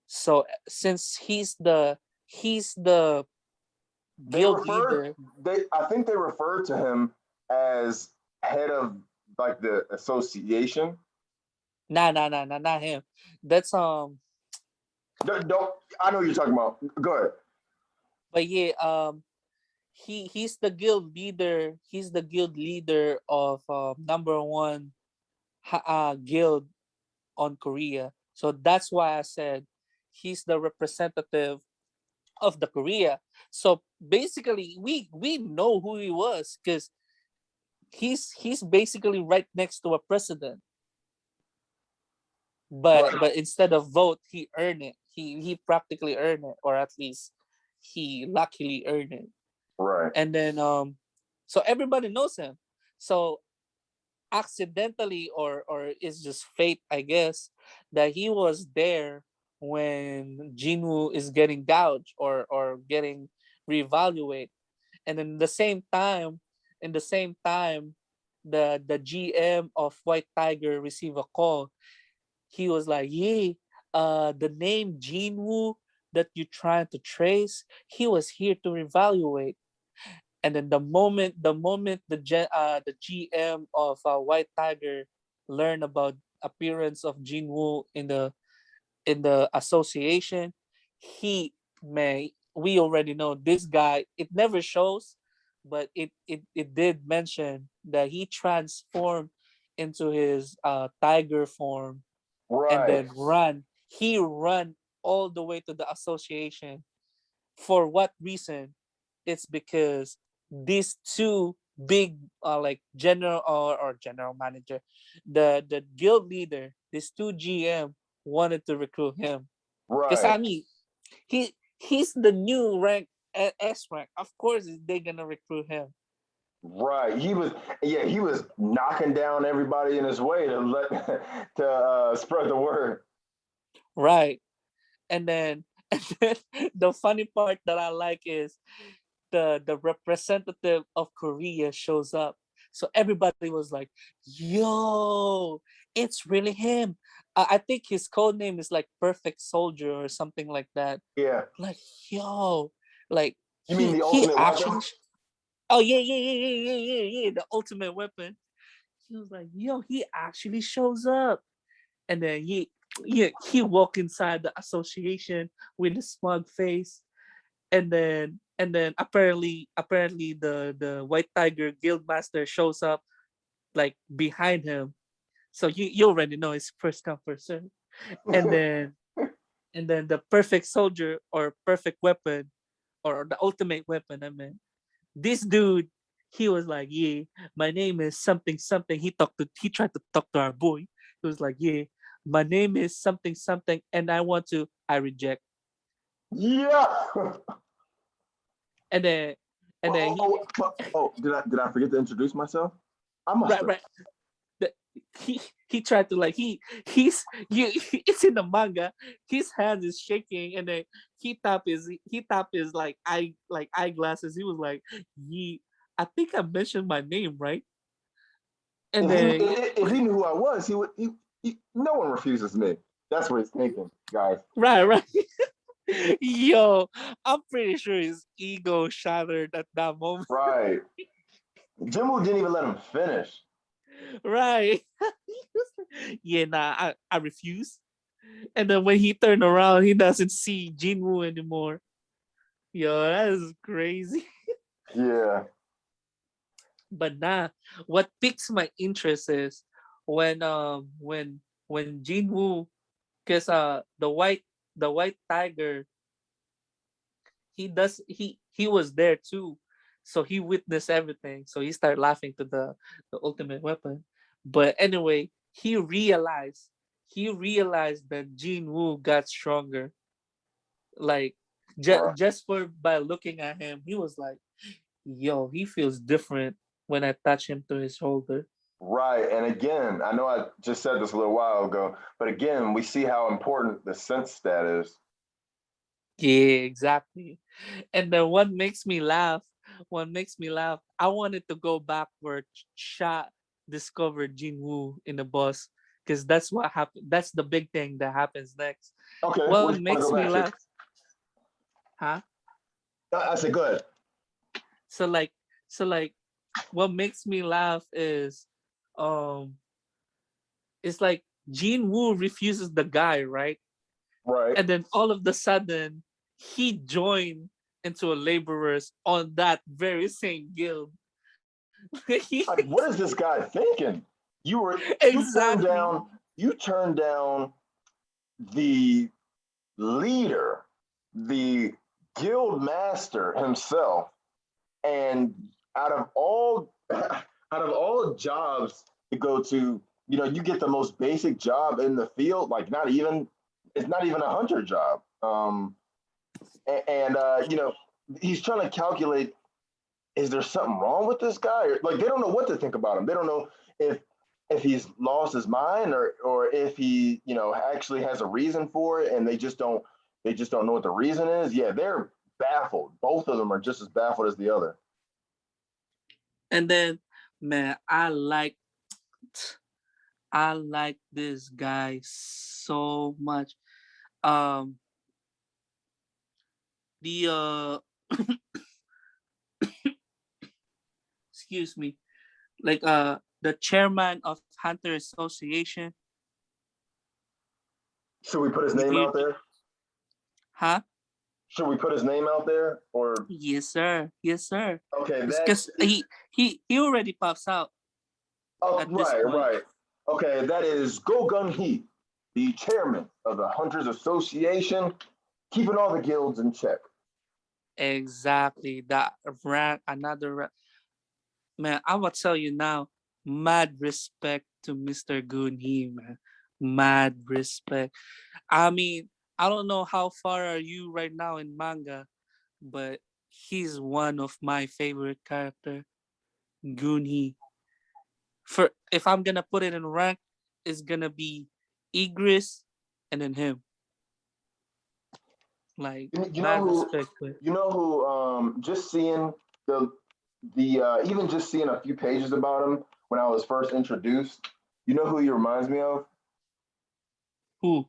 So since he's the They guild referred leader. they I think they referred to him as head of like the association. Nah, not him. That's Don't I know what you're talking about. Go ahead. but yeah, he's the guild leader. He's the guild leader of number one guild on Korea. So that's why I said he's the representative of the Korea. So basically, we know who he was because he's basically right next to a president. But Right, instead of vote, he earned it. He practically earned it, or at least he luckily earned it. right, And then so everybody knows him. So accidentally, or it's just fate, I guess, that he was there when Jinwoo is getting gouged or getting reevaluated. And in the same time, the GM of White Tiger received a call. He was like, "Yeah, the name Jinwoo that you're trying to trace, he was here to reevaluate." And then the moment the GM of White Tiger learned about appearance of Jinwoo in the association, he may we already know this guy. It never shows, but it did mention that he transformed into his tiger form and right, then run all the way to the association. For what reason? It's because these two big like general or general manager, the guild leader, these two GM wanted to recruit him. Because right, I mean, he's the new rank S rank. Of course they're gonna recruit him. right. He was knocking down everybody in his way to let to spread the word. Right. And then and then the funny part that I like is the representative of Korea shows up. So everybody was like, "Yo, it's really him." I think his code name is like Perfect Soldier or something like that. Yeah. Like, yo, like You mean he the he ultimate actually. weapon? Oh yeah, yeah. The ultimate weapon. He was like, "Yo, he actually shows up," and then he walk inside the association with a smug face, and then apparently the White Tiger Guildmaster shows up like behind him. So you already know it's first come first serve. And then the perfect soldier or perfect weapon or the ultimate weapon, I mean, this dude, he was like, "Yeah, my name is something something." He tried to talk to our boy. He was like, "Yeah, my name is something something and I reject." Yeah. And then and then he Did I forget to introduce myself? I must right have. right the, he tried to like you it's in the manga. His hands is shaking, and then he tap his like eyeglasses. He was like, "Ye, I think I mentioned my name right." And then If he knew who I was, he would. No one refuses me. That's what he's thinking, guys. right. Yo, I'm pretty sure his ego shattered at that moment. Right. Jimbo didn't even let him finish. Right. Yeah, nah, I refuse. And then when he turned around, he doesn't see Jinwoo anymore. Yo, that is crazy. Yeah. But nah, what piques my interest is when Jinwoo, because the white tiger, he was there too, so he witnessed everything. So he started laughing to the ultimate weapon. But anyway, he realized that Jinwoo got stronger. Like Right. just for by looking at him, he was like, "Yo, he feels different when I touch him to his shoulder." Right. And again, I know I just said this a little while ago, but again, we see how important the sense stat is. Yeah, exactly. And then what makes me laugh? I wanted to go backward. Shot. discover Jinwoo in the boss, because that's what happened. That's the big thing that happens next. Okay, What what you want to makes go me back to? laugh, huh? I said, good. So like, so like, what makes me laugh is, um, it's like Jinwoo refuses the guy, right? Right. And then all of the sudden, he joined into a laborers on that very same guild. Like, what is this guy thinking? You turned Exactly. down you turned down the leader, the guild master himself, and out of all out of all jobs to go to, you get the most basic job in the field. Like, not even it's not even a hunter job. And he's trying to calculate, is there something wrong with this guy? Or, like, they don't know what to think about him. They don't know if he's lost his mind, or if he actually has a reason for it, and they just don't know what the reason is. Yeah, they're baffled. Both of them are just as baffled as the other. And then, man, I like this guy so much. Um, the excuse me, like the chairman of Hunter Association. Should we put his Did name you, out there? huh? Should we put his name out there? Or Yes, sir. Yes, sir. okay, It's because he already pops out oh, at this right, point. right. Okay, that is Go Gun Hee, the chairman of the Hunters Association, keeping all the guilds in check. Exactly. That rank, another rank. Man, I will tell you now, mad respect to Mr. Gunhee, man. Mad respect. I mean, I don't know how far are you right now in manga, but he's one of my favorite character, Gunhee. For if I'm gonna put it in rank, it's gonna be Igris and then him. Like You know mad who? respect, but You know who? Just seeing even just seeing a few pages about him when I was first introduced. You know who he reminds me of? who?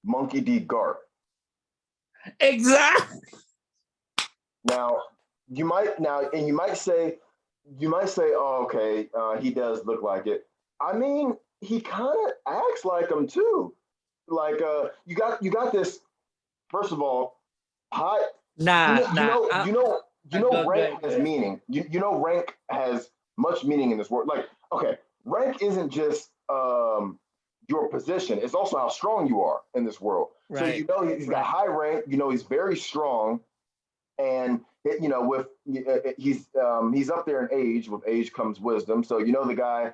Monkey D. Garp. Exactly. Now, you might say, oh, okay, he does look like it. I mean, he kind of acts like him too. Like, you got this. First of all, high. You Nah, know, you nah. know, you know, you know, Go rank ahead, go has ahead. meaning. Rank has much meaning in this world. Like, okay, rank isn't just your position; it's also how strong you are in this world. So Right, he's got right. high rank. He's very strong, and with he's up there in age. With age comes wisdom. So the guy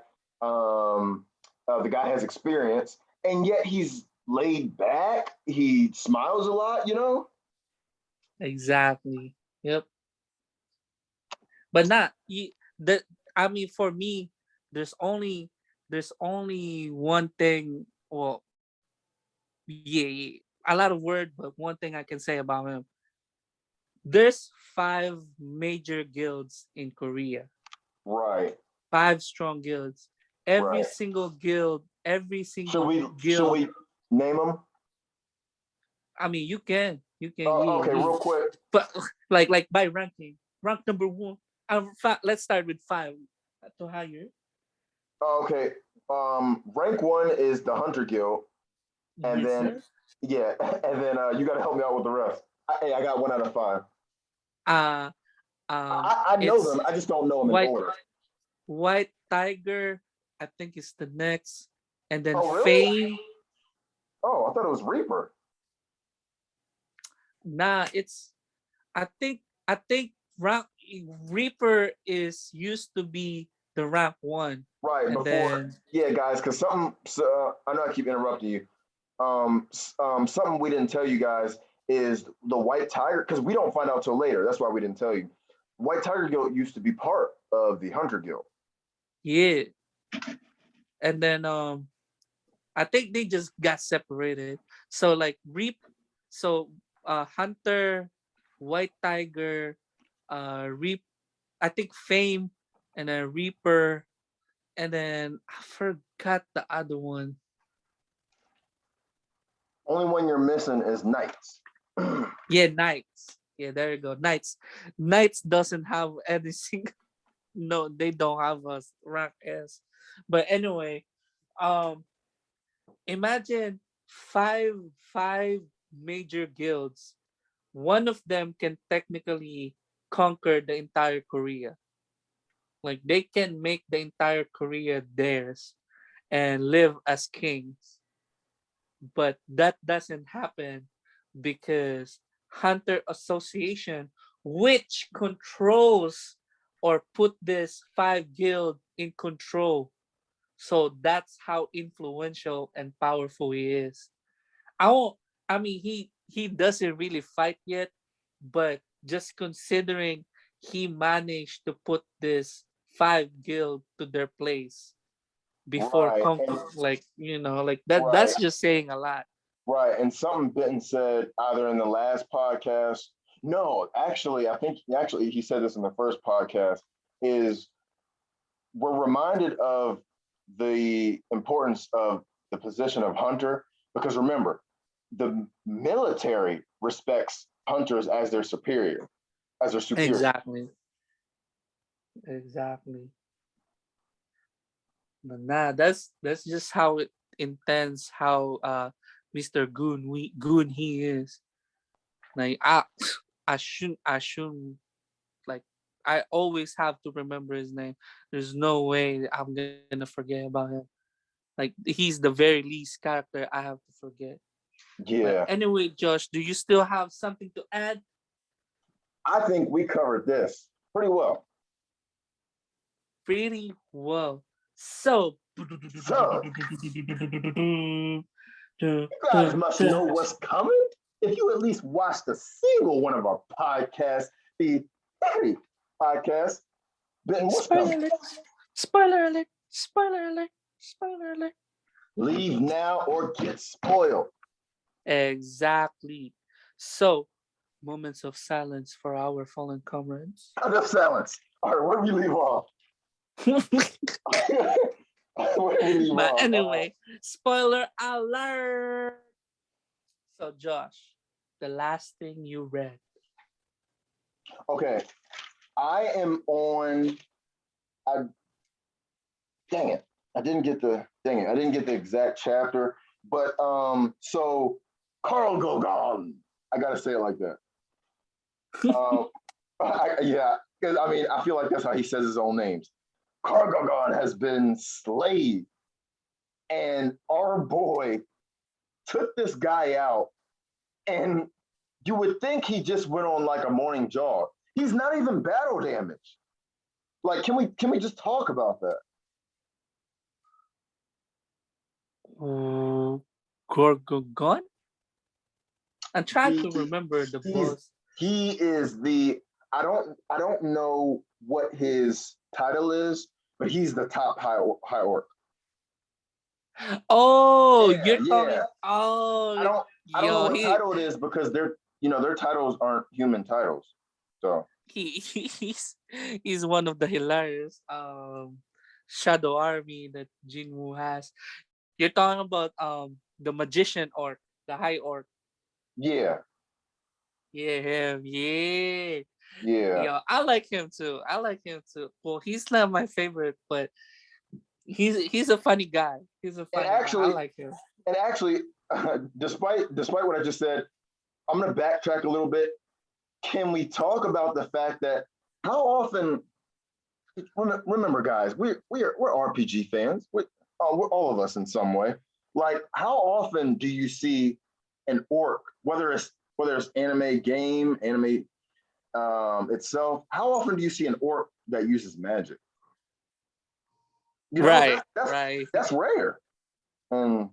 has experience, and yet he's laid back. He smiles a lot. Exactly. Yep. But not you, that. I mean, for me, there's only there's only one thing. Well, yeah, a lot of word, but one thing I can say about him. There's five major guilds in Korea. Right, Five strong guilds. Every right. single guild, every Should single we should guild. we name them? I mean, you can, yeah, Okay, real quick. but like by ranking, rank number one. Let's start with five to higher. Okay, rank one is the Hunter Guild, and Yes, then sir. yeah, and then you got to help me out with the rest. Hey, I got 1 out of 5. Uh I know it's them. I just don't know them in white order. white tiger. I think is the next, and then Oh, really? fame. Oh, I thought it was Reaper. Nah, I think rank Reaper is used to be the rank one, Right and before, then yeah, guys. Because something. So, I know I keep interrupting you. Something we didn't tell you guys is the White Tiger, because we don't find out till later. That's why we didn't tell you. White Tiger Guild used to be part of the Hunter Guild. yeah, and then I think they just got separated. So like Hunter, White Tiger, Reap. I think Fame and then Reaper. And then I forgot the other one. Only one you're missing is Knights. Yeah, Knights. Yeah, there you go. Knights. Knights doesn't have anything. No, they don't have a rank S. But anyway, um, imagine five major guilds. One of them can technically conquer the entire Korea. Like they can make the entire Korea theirs and live as kings. But that doesn't happen because Hunter Association, which controls or put this five guild in control. So that's how influential and powerful he is. I won't, I mean he doesn't really fight yet, but just considering he managed to put this five guild to their place before Right. And like like that's right. just saying a lot. Right. And something Benton said either in the last podcast. No, actually, I think actually he said this in the first podcast, is we're reminded of the importance of the position of hunter because remember, the military respects hunters as their superior, as their superior. Exactly. Exactly. But nah, that's just how it intense how Mr. Goon he is. Like I shouldn't like I always have to remember his name. There's no way I'm gonna forget about him. Like he's the very least character I have to forget. But Yeah. anyway, Josh, do you still have something to add? I think we covered this pretty well. Pretty well. So So you guys must know what's coming if you at least watched a single one of our podcasts, the HIKARI Podcast. Then what's spoiler coming? alert! Spoiler alert! Spoiler alert! Spoiler alert! Leave now or get spoiled. Exactly. So, moments of silence for our fallen comrades. Enough silence. All right, where do we leave off? Where do we leave But off? anyway, spoiler alert. So, Josh, the last thing you read. Okay, I am on. I dang it. I didn't get the exact chapter, but so Carl Gogon. I gotta say it like that. Um, yeah, because I mean, I feel like that's how he says his own names. Carl Gogon has been slayed, and our boy took this guy out, and you would think he just went on like a morning jog. He's not even battle damage. Like, can we just talk about that? Gorgon? I'm trying He to remember the he's boss. he is the I don't know what his title is, but he's the top high orc. Oh, Yeah, you're yeah. talking. Oh, I don't know yo, what title it is because their titles aren't human titles. So he he's one of the hilarious shadow army that Jinwoo has. You're talking about the magician orc, the high orc. yeah, Yeah, him. Yeah. yeah. Yo, I like him too. I like him too. Well, he's not my favorite, but he's a funny guy. He's a And funny guy. I actually, like him. and actually, despite what I just said, I'm gonna backtrack a little bit. Can we talk about the fact that how often? Remember, guys, we're RPG fans. We're all of us in some way. Like, how often do you see an orc, whether it's anime game, anime itself? How often do you see an orc that uses magic? You know, Right, right. that's rare. And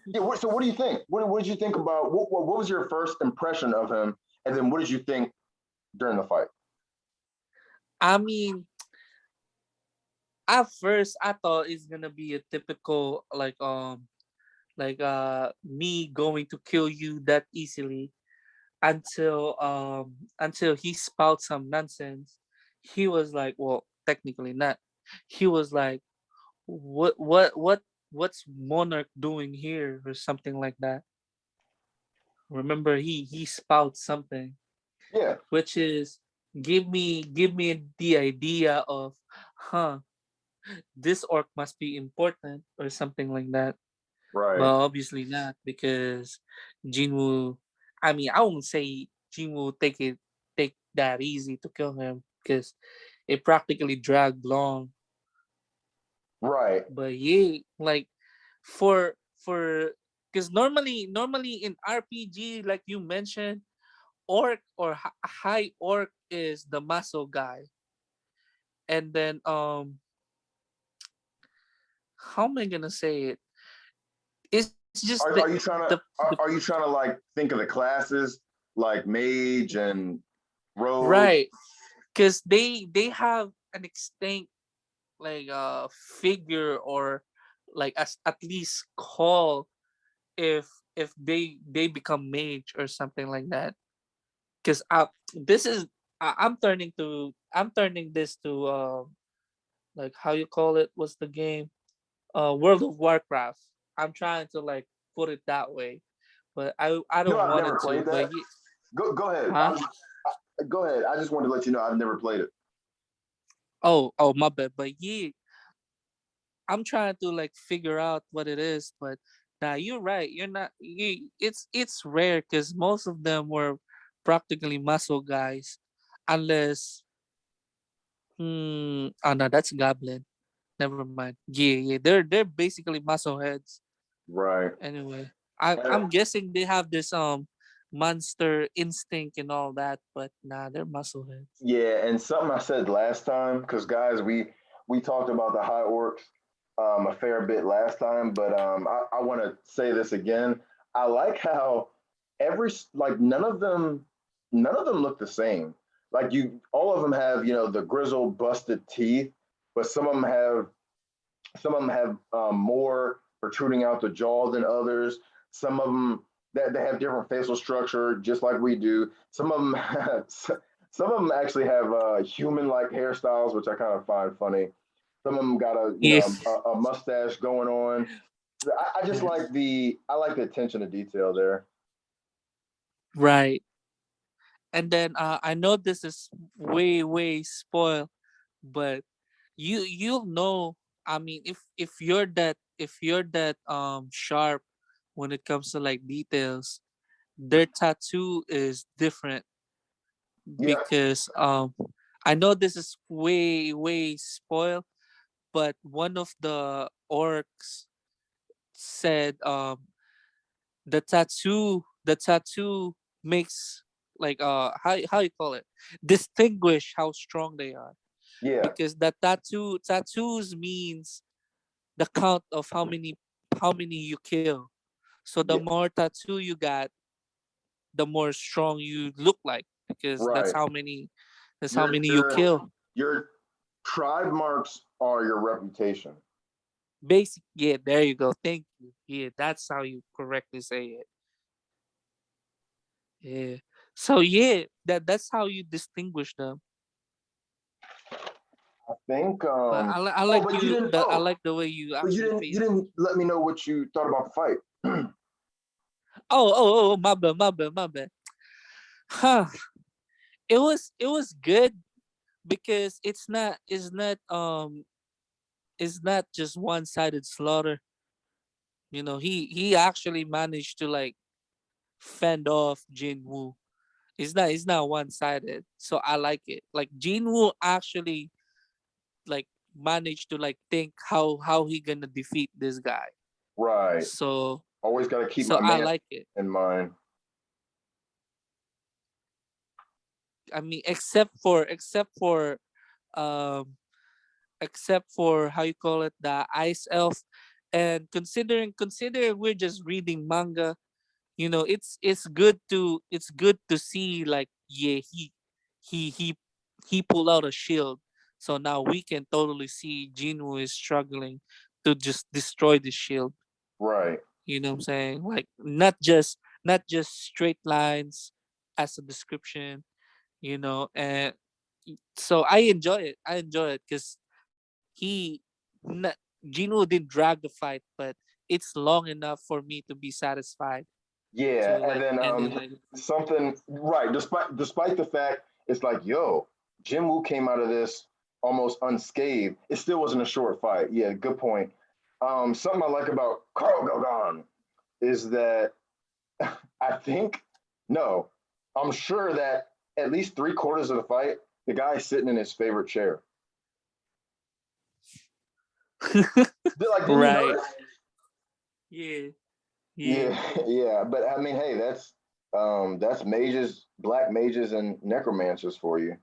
yeah, so what do you think? What did you think about what was your first impression of him, and then what did you think during the fight? I mean, at first I thought it's gonna be a typical me going to kill you that easily until he spouted some nonsense. He was like, well, technically not. He was like, what's Monarch doing here or something like that. Remember he spouts something Yeah, which is give me the idea of huh this orc must be important or something like that. right. But obviously not because Jinwoo. I mean, I won't say Jinwoo take that easy to kill him because it practically dragged long. Right. But yeah, like for because normally in RPG, like you mentioned, orc or high orc is the muscle guy, and then how am I gonna say it? It's just Are you trying to the are you trying to like think of the classes like mage and rogue? right because they have an extinct like figure or like as at least call if they become mage or something like that because this is I'm turning this to like how you call it, what's the game, World of Warcraft. I'm trying to like put it that way, but I You know, don't I've want never it to, played but that. Go ahead. huh. Go ahead. I just wanted to let you know I've never played it. Oh my bad, but yeah, I'm trying to like figure out what it is, but now you're right. You're not. It's rare because most of them were practically muscle guys, unless oh no, that's Goblin. Never mind. Yeah, they're basically muscle heads. Right. Anyway, And I'm guessing they have this monster instinct and all that, but nah, they're muscle heads. yeah, and something I said last time, because guys, we talked about the high orcs a fair bit last time, but I want to say this again. I like how like none of them look the same. Like all of them have the grizzled, busted teeth, but some of them have more protruding out the jaw than others. Some of them that they have different facial structure, just like we do. Some of them, some of them actually have human-like hairstyles, which I kind of find funny. Some of them got Yeah. a mustache going on. I just like the attention to detail there. Right. And then I know this is way spoiled, but you'll know. I mean, if you're that sharp when it comes to like details, their tattoo is different Yeah, because I know this is way spoiled, but one of the orcs said the tattoo makes like how you call it, distinguish how strong they are yeah, because the tattoos means the count of how many you kill. So the yeah. more tattoo you got, the more strong you look like because that's Right. how many Your you your kill. your tribe marks are your reputation. Basic, yeah, there you go. Thank you. Yeah, that's how you correctly say it. Yeah. So yeah, that's how you distinguish them. I think. But I Oh, like but you you didn't. the I Oh, like the way you but you actually didn't. You face it. didn't let me know what you thought about the fight. Oh, my bad. Huh. It was good because it's not just one sided slaughter. He actually managed to like fend off Jinwoo. It's not one sided. So I like it. Like Jinwoo actually like managed to like think how he gonna defeat this guy. Right. So Always got to keep so my I man like it. in mind. I mean, um except for how you call it, the ice elf, and considering we're just reading manga, it's good to see like yeah he he he pulled out a shield, so now we can totally see Jinwoo is struggling to just destroy the shield. Right. You know what I'm saying? Like not just straight lines as a description, and so I enjoy it. I enjoy it because he not Jinwoo didn't drag the fight, but it's long enough for me to be satisfied Yeah, to and like then end it like something right. Despite the fact it's like, yo, Jin Woo came out of this almost unscathed. It still wasn't a short fight. Yeah, good point. Something I like about Carl Gogan is that I think no, I'm sure that at least 3/4 of the fight, the guy's sitting in his favorite chair. Like, didn't you right. notice? Yeah, yeah. Yeah, yeah. But I mean, hey, that's mages, black mages, and necromancers for you.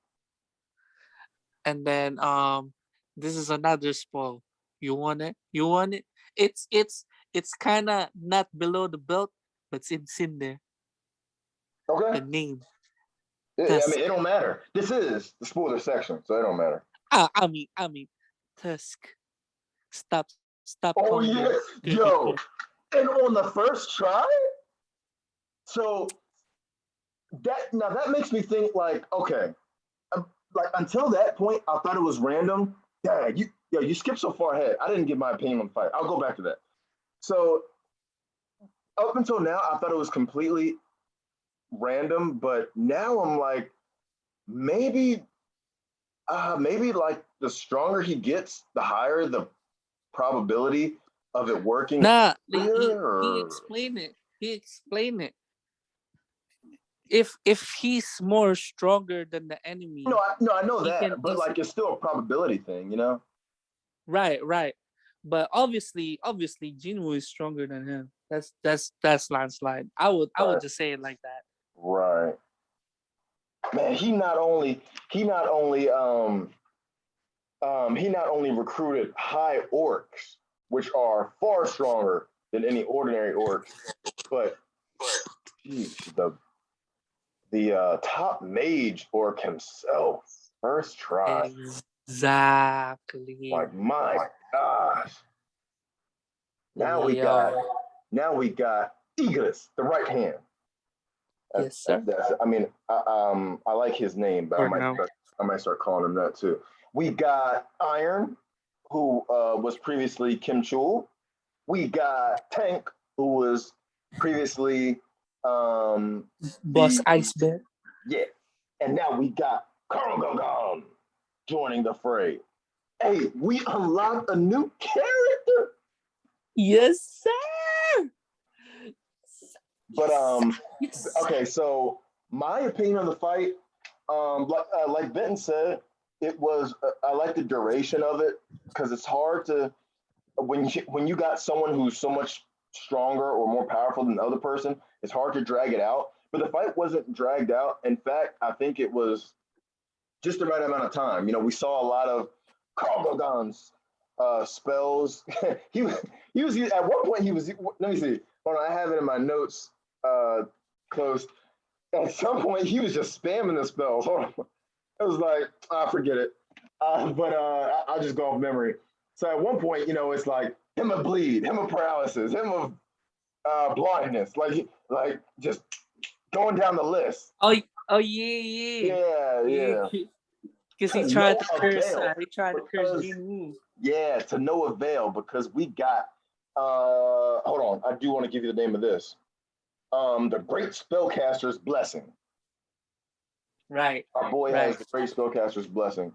And then this is another spoil. You want it? You want it? It's kind of not below the belt, but it's in there. Okay. The name I mean, Tusk. it don't matter. This is the spoiler section, so it don't matter. I mean Tusk. Stop Oh calling me yeah, Kirby yo, Kirby. and on the first try, so that makes me think like, okay, like until that point, I thought it was random. Dang, you skipped so far ahead. I didn't give my opinion on the fight. I'll go back to that. So up until now, I thought it was completely random, but now I'm like, maybe, maybe like the stronger he gets, the higher the probability of it working Nah, he earlier. explained it. He explained it. If he's more stronger than the enemy, No, I know he can that, but easily. like it's still a probability thing, you know? Right, right. But obviously, Jinwoo is stronger than him. That's landslide. I would Right, just say it like that. right. Man, he not only he not only recruited high orcs, which are far stronger than any ordinary orcs, but geez, the top mage orc himself, first try. Exactly. Like my gosh. Now we got Yo. now we got Eagles, the right hand. Yes, sir. I mean, I like his name, but For now. I might start calling him that too. We got Iron, who was previously Kim Chul. We got Tank, who was previously Boss the Ice Bear. yeah, and now we got Carl Gogam joining the fray. Hey, we unlocked a new character. Yes, sir. But Yes, yes. okay, so my opinion on the fight, like Benton said, it was I like the duration of it because it's hard to when you got someone who's so much stronger or more powerful than the other person, it's hard to drag it out. But the fight wasn't dragged out. In fact, I think it was just the right amount of time. You know, we saw a lot of Kargogon's spells. He was at one point he was. Let me see. Hold on, I have it in my notes close. At some point, he was just spamming the spells. Hold on. It was like, forget it. But I'll just go off memory. So at one point, you know, it's like him of bleed, him of paralysis, him of blindness, like just going down the list. Oh, oh yeah, Yeah, yeah. yeah. Because To no avail He tried to curse because Jinwoo. yeah, to no avail because we got. Hold on, I do want to give you the name of this. The Great Spellcaster's Blessing. Right, Our boy has right. the Great Spellcaster's Blessing,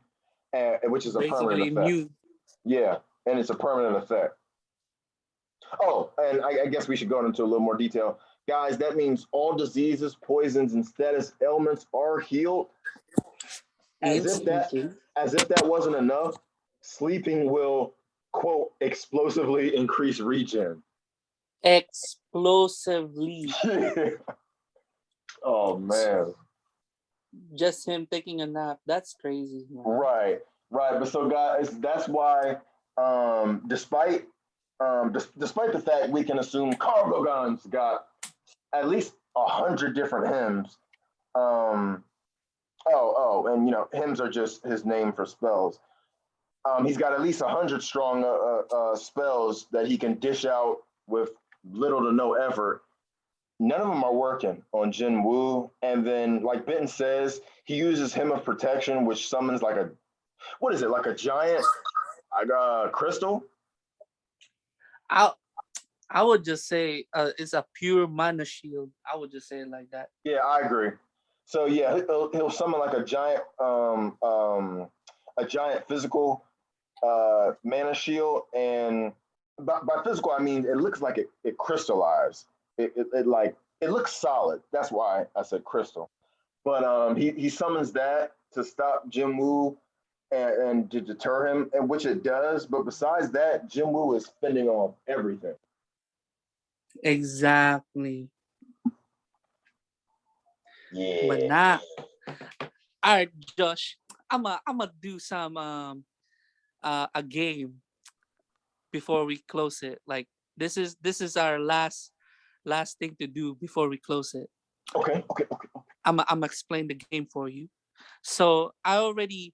which is a permanent Basically effect. immune. Yeah, and it's a permanent effect. Oh, and I guess we should go into a little more detail. Guys, that means all diseases, poisons, and status ailments are healed. As if that Instantly. as if that wasn't enough, sleeping will quote explosively increase regen. Explosively. Oh man. Just him taking a nap. That's crazy, man. Right, right. But so guys, that's why despite despite the fact we can assume Carbogon's got at least 100 different hymns. Um, and you know, hymns are just his name for spells. He's got at least 100 strong spells that he can dish out with little to no effort. None of them are working on Jin Woo. And then, like Benton says, he uses Hymn of Protection, which summons like a, what is it, like a giant crystal? I I would just say it's a pure mana shield. I would just say it like that. Yeah, I agree. So yeah, he'll summon like a giant physical mana shield, and by physical I mean it looks like it crystallized. It like it looks solid. That's why I said crystal. But he summons that to stop Jim Woo and to deter him, and which it does. But besides that, Jim Woo is fending off everything. Exactly. But Yeah. nah. All right, Josh. I'ma do some a game before we close it. Like this is our last thing to do before we close it. Okay. Okay. Okay. I'm explain the game for you. So I already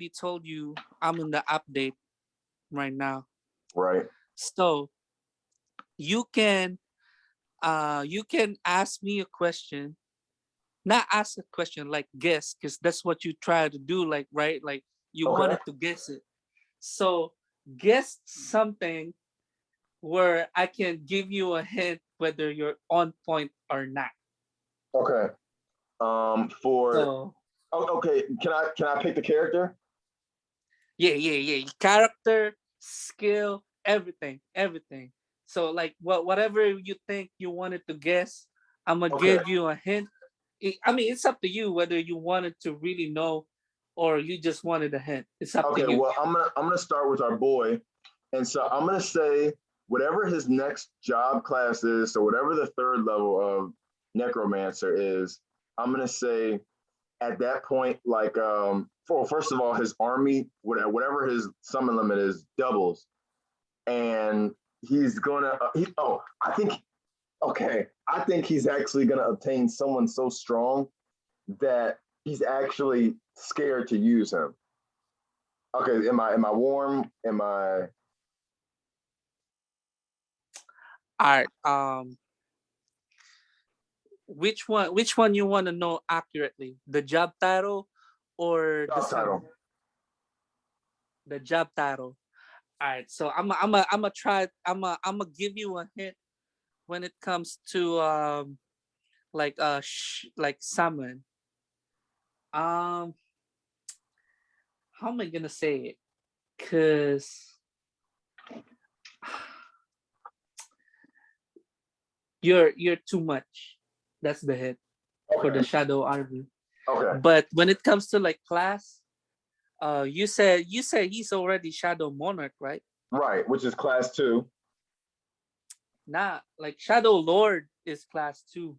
told you I'm in the update right now. Right. So you can you can ask me a question, not ask a question, like guess, because that's what you try to do, like, right, like you Okay. wanted to guess it. So guess something where I can give you a hint whether you're on point or not. Okay. For So okay, can I pick the character? yeah, character, skill, everything. So like whatever you think you wanted to guess, I'm gonna Okay. give you a hint. I mean, it's up to you whether you wanted to really know or you just wanted a hint. It's up to Okay. you. Well, I'm gonna start with our boy, and so I'm gonna say whatever his next job class is, so whatever the third level of necromancer is, I'm gonna say at that point, like for first of all, his army, whatever his summon limit is, doubles, and he's gonna. I think okay. I think he's actually gonna obtain someone so strong that he's actually scared to use him. Okay, am I warm? Am I All right. Which one you want to know accurately? The job title or the job title? summon? The job title. All right. So I'm a try. I'm a give you a hint when it comes to like summon. Um, how am I gonna say it? Cause you're too much. That's the hint for the Okay, shadow army. okay, But when it comes to like class, you said he's already shadow monarch, right? right. Which is class two. Nah, like shadow lord is class 2.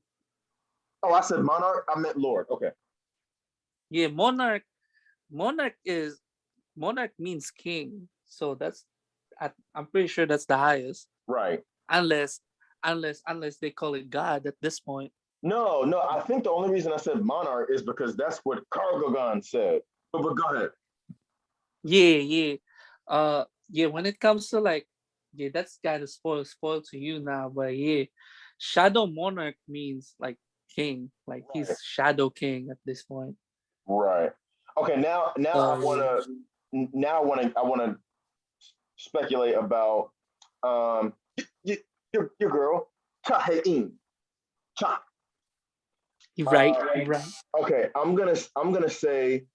Oh, I said monarch. I meant lord. Okay, Yeah, monarch means king. So I'm pretty sure that's the highest. right. Unless unless they call it God at this point. No, no. I think the only reason I said monarch is because that's what Cargogon said. But go ahead. Yeah. Yeah, when it comes to like, yeah, that's kind of spoiled to you now, but yeah, Shadow Monarch means like king, like Right. he's Shadow King at this point. Right. Okay. Now I So want yeah. to speculate about um your girl Chahein. Cha. You're right, Uh, you're right. okay. I'm gonna say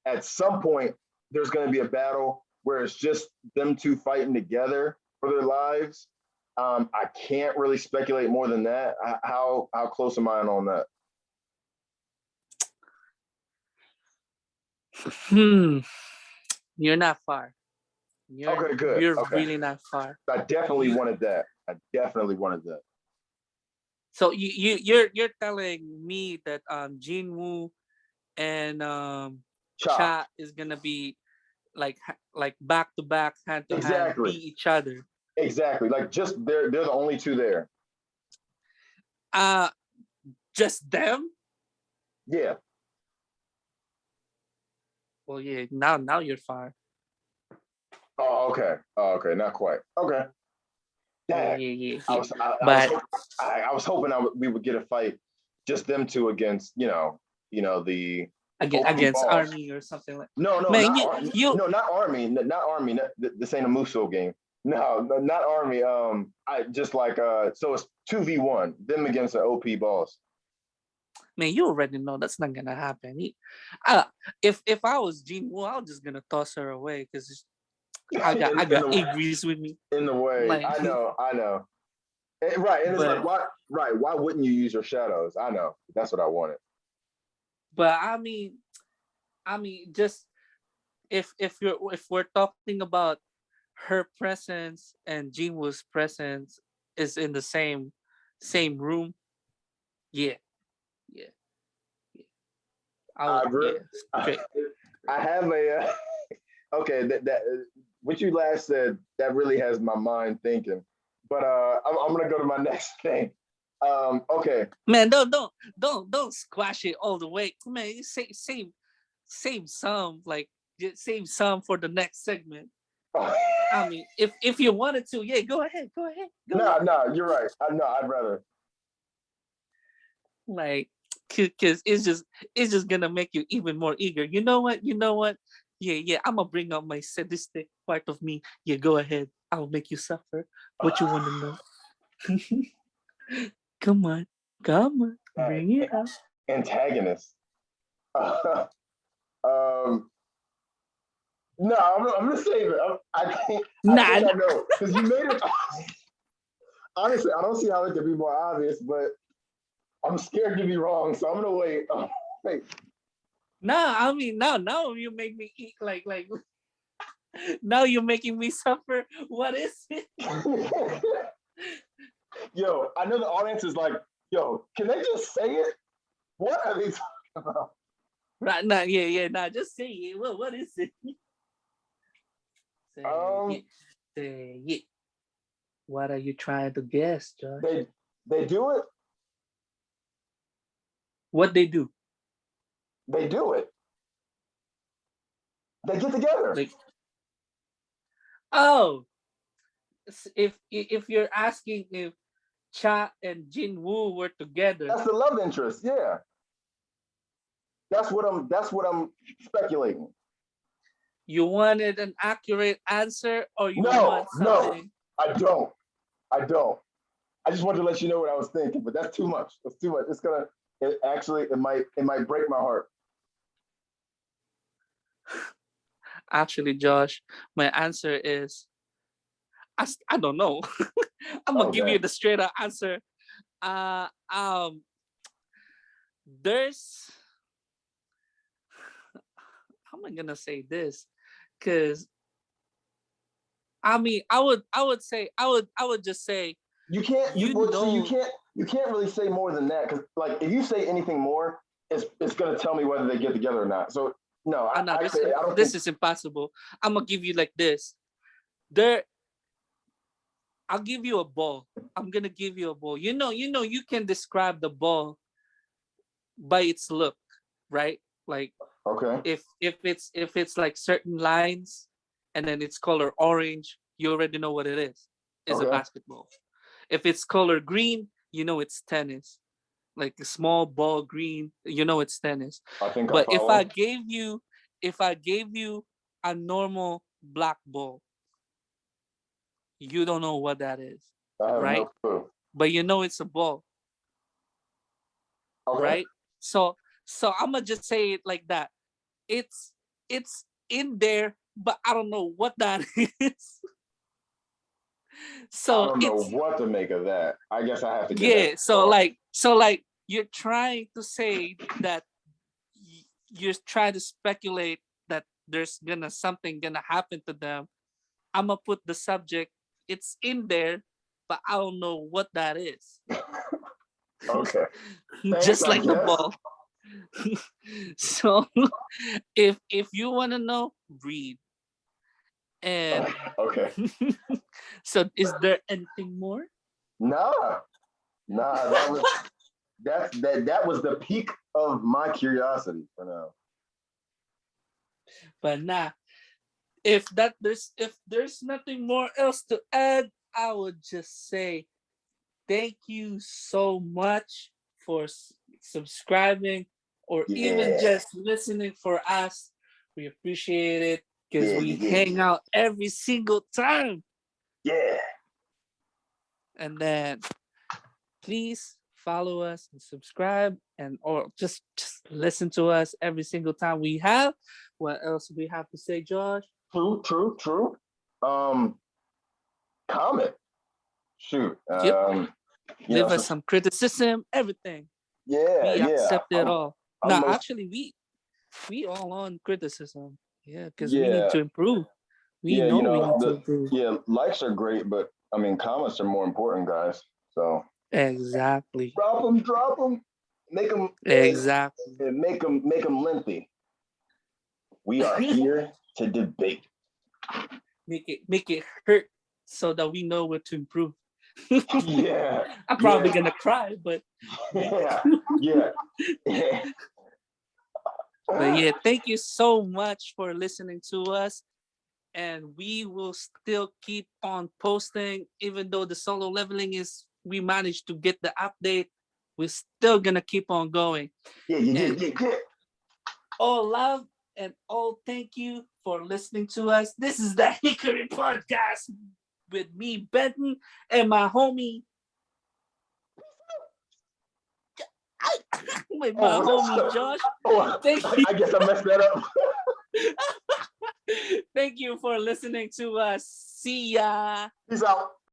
at some point there's gonna be a battle where it's just them two fighting together for their lives. I can't really speculate more than that. How close am I on that? Hmm. You're not far. You're Okay, good. you're Okay. really not far. I definitely You wanted that. I definitely wanted that. so you're telling me that Jinwoo and Cha. Cha is gonna be like back to back, hand to hand, Exactly. beat each other. Exactly. Like just they're the only two there. Uh just them? Yeah. Well, yeah. Now you're far. Oh, okay. Oh, okay. Not quite. Okay. Oh Dang. I yeah. was I was But hoping I was hoping we would get a fight, just them two against the again OP against boss. army or something like. No, no, Man, not you no, not army, not army. This ain't a Muso game. No, not army. I just like so it's 2v1, them against the OP boss. Man, you already know that's not gonna happen. Uh, if I was Jean Woo, I was just gonna toss her away because I in got the Igris with me. in the way. Like, I know. Right, and it's like but why wouldn't you use your shadows? I know. That's what I wanted. I mean, just if we're talking about her presence and Jinwoo's presence is in the same room, yeah, yeah, yeah. I Yeah, I, straight. I have a okay that what you last said that really has my mind thinking. But I'm gonna go to my next thing. Okay. Man, don't squash it all the way. Man, you save some, like, just save some for the next segment. I mean, if you wanted to, yeah, go No, ahead. no, you're right. No, I'd rather. Like, because it's just gonna make you even more eager. You know what? Yeah. I'm gonna bring out my sadistic part of me. Yeah, go ahead. I'll make you suffer. What you want to know? Come on, come on, bring it out. Antagonist. um, no, I'm gonna save it. I Nah, think nah. I know because you made it. Honestly, I don't see how it could be more obvious, but I'm scared to be wrong, so I'm gonna wait. Wait. Nah, I mean, now you make me eat like now you're making me suffer. What is it? Yo, I know the audience is like, yo, can they just say it? What are they talking about? Right now, yeah, nah, just say it. What is it? Say Um, it. Say it. What are you trying to guess, Josh? they do it. What they do? They do it. They get together. Like, oh, if you're asking if Cha and Jin Woo were together, That's the love interest. Yeah, that's what I'm speculating. you wanted an accurate answer or you No, want no, something? I don't. I don't. I just wanted to let you know what I was thinking, but that's too much. That's too much. It might break my heart. Actually, Josh, my answer is I don't know. I'm gonna give you Okay. the straight up answer. Uh, um, there's how am I gonna say this? Because I mean, I would just say, You can't. You you well, see. You know, can't. You can't really say more than that because, like, if you say anything more, it's gonna tell me whether they get together or not. So no, I know I don't this think. is impossible. I'm gonna give you like this. There, I'll give you a ball. I'm gonna give you a ball. You can describe the ball by its look, right? Like, Okay. if it's like certain lines, and then it's color orange, you already know what it is. It's a Okay. basketball. If it's color green, it's tennis. Like a small ball green, it's tennis. I think I But if I follow. gave you, if I gave you a normal black ball, you don't know what that is, I have right? no clue. But it's a ball, Okay. right? So I'm gonna just say it like that. It's in there, but I don't know what that is. I So don't know it's what to make of that. I guess I have to give that yeah. a thought. So like you're trying to say that you're trying to speculate that there's gonna something gonna happen to them. I'm gonna put the subject. It's in there, but I don't know what that is. Okay. Thanks, Just I like the guess. ball. So if you wanna know, read. And Okay. so is there anything more? Nah, nah. That was the peak of my curiosity for now. But nah, if there's nothing more else to add, I would just say thank you so much for subscribing or even Yeah. just listening for us. We appreciate it because Yeah. we Yeah. hang out every single time. Yeah. And then please follow us and subscribe, and or just listen to us every single time we have. What else we have to say, Josh? True. Um, comment. Shoot. Yep. Leave us So, some criticism, everything. We yeah. accept it all. I'm Now, most actually, we all on criticism. Yeah, because we need yeah, to improve. We yeah. know we need to improve. Likes are great, but I mean, comments are more important, guys. So Exactly. drop them, make them, Exactly. and make them lengthy. We are here to debate. Make it hurt so that we know where to improve. Yeah, I'm probably yeah, gonna cry, but yeah, yeah. but yeah, thank you so much for listening to us. And we will still keep on posting, even though the solo leveling is we managed to get the update. We're still gonna keep on going. And Yeah. all love and all thank you for listening to us. This is the Hikari Podcast with me, Benton, and my homie, with my homie Josh. Thank you. I guess I messed that up. Thank you for listening to us. See ya. Peace out.